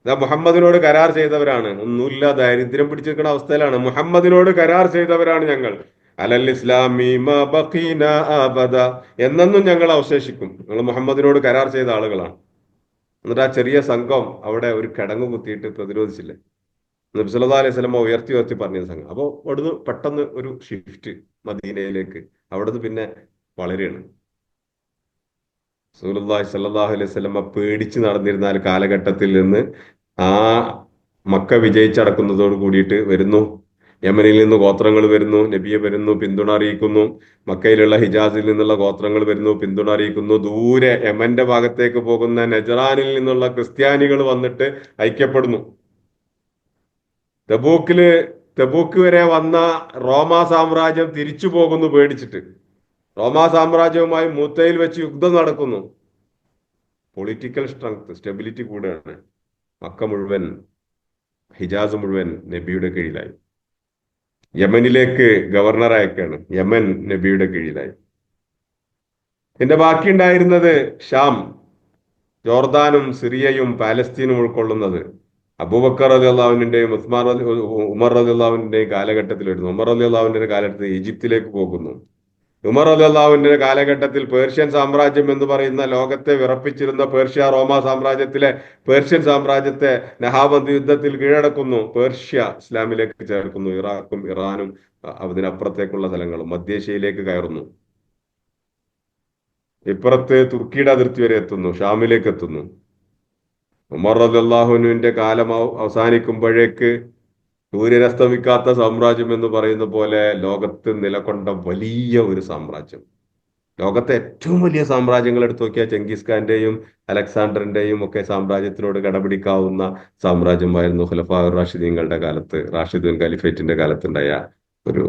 മുഹമ്മദിനോട് കരാർ ചെയ്തവരാണ്. ഒന്നുമില്ല, ദാരിദ്ര്യം പിടിച്ചിരിക്കുന്ന അവസ്ഥയിലാണ്. മുഹമ്മദിനോട് കരാർ ചെയ്തവരാണ് ഞങ്ങൾ. അലൽ ഇസ്ലാമി മാ ബഖീന അബദ, എന്നെന്നും ഞങ്ങൾ അവശേഷിക്കും. ഞങ്ങൾ മുഹമ്മദിനോട് കരാർ ചെയ്ത ആളുകളാണ്. എന്നിട്ട് ആ ചെറിയ സംഘം അവിടെ ഒരു കിടങ്ങ് കുത്തിയിട്ട് പ്രതിരോധിച്ചില്ലേ? നബി സല്ലല്ലാഹു അലൈഹി വസല്ലം ഉയർത്തി ഉയർത്തി പറഞ്ഞ സംഘം. അപ്പോൾ അവിടുന്ന് പെട്ടെന്ന് ഒരു ഷിഫ്റ്റ് മദീനയിലേക്ക്, അവിടുന്ന് പിന്നെ വളരെയാണ്. റസൂലുള്ളാഹി സ്വല്ലല്ലാഹു അലൈഹി വസല്ലം പേടിച്ച് നടന്നിരുന്ന ആ കാലഘട്ടത്തിൽ നിന്ന് ആ മക്ക വിജയിച്ചടക്കുന്നതോട് കൂടിയിട്ട് വരുന്നു, യമനിൽ നിന്ന് ഗോത്രങ്ങൾ വരുന്നു, നബിയെ വരുന്നു, പിന്തുണ അറിയിക്കുന്നു. മക്കയിലുള്ള ഹിജാസിൽ നിന്നുള്ള ഗോത്രങ്ങൾ വരുന്നു, പിന്തുണ അറിയിക്കുന്നു. ദൂരെ യമന്റെ ഭാഗത്തേക്ക് പോകുന്ന നജറാനിൽ നിന്നുള്ള ക്രിസ്ത്യാനികൾ വന്നിട്ട് ഐക്യപ്പെടുന്നു. തെബൂക്ക് വരെ വന്ന റോമാ സാമ്രാജ്യം തിരിച്ചു പോകുന്നു പേടിച്ചിട്ട്. റോമാ സാമ്രാജ്യവുമായി മൂത്തയിൽ വെച്ച് യുദ്ധം നടക്കുന്നു. പൊളിറ്റിക്കൽ സ്ട്രെങ്ത്, സ്റ്റെബിലിറ്റി കൂടെയാണ്. മക്ക മുഴുവൻ, ഹിജാസ് മുഴുവൻ നബിയുടെ കീഴിലായി. യമനിലേക്ക് ഗവർണർ അയക്കാണ്, യമൻ നബിയുടെ കീഴിലായി. പിന്നെ ബാക്കിയുണ്ടായിരുന്നത് ഷാം, ജോർദാനും സിറിയയും പാലസ്തീനും ഉൾക്കൊള്ളുന്നത് അബൂബക്കർ റളിയല്ലാഹുവിന്റെയും ഉമർ റളിയല്ലാഹുവിന്റെയും കാലഘട്ടത്തിലായിരുന്നു. ഉമർ റളിയല്ലാഹുവിന്റെ കാലഘട്ടത്തിൽ ഈജിപ്തിലേക്ക് പോകുന്നു. ഉമർ റളിയല്ലാഹുവിന്റെ കാലഘട്ടത്തിൽ പേർഷ്യൻ സാമ്രാജ്യം എന്ന് പറയുന്ന ലോകത്തെ വിറപ്പിച്ചിരുന്ന പേർഷ്യ റോമാ സാമ്രാജ്യത്തിലെ പേർഷ്യൻ സാമ്രാജ്യത്തെ നഹാബന്ദ് യുദ്ധത്തിൽ കീഴടക്കുന്നു. പേർഷ്യ ഇസ്ലാമിലേക്ക് ചേർക്കുന്നു. ഇറാഖും ഇറാനും അതിനപ്പുറത്തേക്കുള്ള സ്ഥലങ്ങളും മധ്യേഷ്യയിലേക്ക് കയറുന്നു. ഇപ്പുറത്ത് തുർക്കിയുടെ അതിർത്തി വരെ എത്തുന്നു, ഷാമിലേക്ക് എത്തുന്നു. ഉമർ റളിയല്ലാഹുവിന്റെ കാലം അവസാനിക്കുമ്പോഴേക്ക് സൂര്യനസ്തമിക്കാത്ത സാമ്രാജ്യം എന്ന് പറയുന്ന പോലെ ലോകത്ത് നിലകൊണ്ട വലിയ ഒരു സാമ്രാജ്യം. ലോകത്തെ ഏറ്റവും വലിയ സാമ്രാജ്യങ്ങൾ എടുത്തു നോക്കിയാൽ ചെങ്കിസ് ഖാന്റെയും അലക്സാണ്ടറിന്റെയും ഒക്കെ സാമ്രാജ്യത്തിനോട് കടപിടിക്കാവുന്ന സാമ്രാജ്യമായിരുന്നു ഖുലഫാഉർ റാഷിദീങ്ങളുടെ കാലത്ത്, റാഷിദുൻ ഖലീഫേറ്റിന്റെ കാലത്തുണ്ടായ ഒരു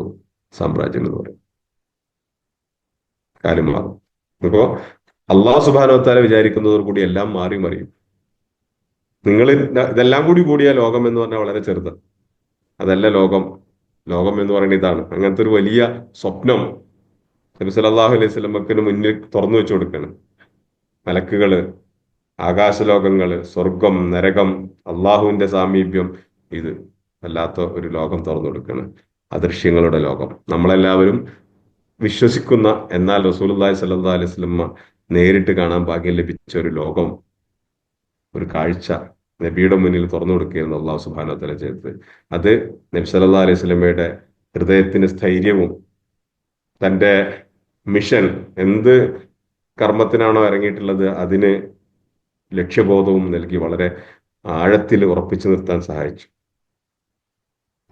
സാമ്രാജ്യം എന്ന് പറയും. കാലം മാറും. അപ്പോ അള്ളാഹു സുബ്ഹാനഹു വ തആല വിചാരിക്കുന്നതോടുകൂടി എല്ലാം മാറി മറിയും. നിങ്ങൾ ഇതെല്ലാം കൂടിയ ലോകം എന്ന് പറഞ്ഞാൽ വളരെ ചെറുത്. അതല്ല ലോകം. ലോകം എന്ന് പറയുന്നത് ഇതാണ്. അങ്ങനത്തെ ഒരു വലിയ സ്വപ്നം നബി സല്ലല്ലാഹു അലൈഹി വസല്ലമക്ക് മുന്നിൽ തുറന്നു വെച്ചു കൊടുക്കണം. മലക്കുകള്, ആകാശലോകങ്ങള്, സ്വർഗം, നരകം, അള്ളാഹുവിന്റെ സാമീപ്യം, ഇത് അല്ലാത്ത ഒരു ലോകം തുറന്നു കൊടുക്കണം. അദൃശ്യങ്ങളുടെ ലോകം. നമ്മളെല്ലാവരും വിശ്വസിക്കുന്ന, എന്നാൽ റസൂലുള്ളാഹി സ്വല്ലല്ലാഹു അലൈഹി വസല്ലമ നേരിട്ട് കാണാൻ ഭാഗ്യം ലഭിച്ച ഒരു ലോകം, ഒരു കാഴ്ച നബിയുടെ മുന്നിൽ തുറന്നു കൊടുക്കുകയെന്ന് അള്ളാഹു സുബ്ഹാനഹു വ തആല ചെയ്തത്. അത് നബി സല്ലല്ലാഹു അലൈഹി വസല്ലമയുടെ ഹൃദയത്തിന് സ്ഥൈര്യവും തൻ്റെ മിഷൻ എന്ത് കർമ്മത്തിനാണോ ഇറങ്ങിയിട്ടുള്ളത് അതിന് ലക്ഷ്യബോധവും നൽകി വളരെ ആഴത്തിൽ ഉറപ്പിച്ചു നിർത്താൻ സഹായിച്ചു.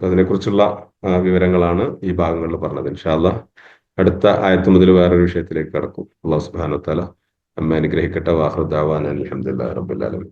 അതിനെക്കുറിച്ചുള്ള വിവരങ്ങളാണ് ഈ ഭാഗങ്ങളിൽ പറഞ്ഞത്. ഇൻഷാ അല്ലാഹ് അടുത്ത ആയത്ത് മുതൽ വേറൊരു വിഷയത്തിലേക്ക് കടക്കും. അള്ളാഹു സുബ്ഹാനഹു വ തആല നമ്മെ അനുഗ്രഹിക്കട്ടെ. വാഖിറു ദഅവാനാ അൽഹംദുലില്ലാഹി റബ്ബിൽ ആലമീൻ.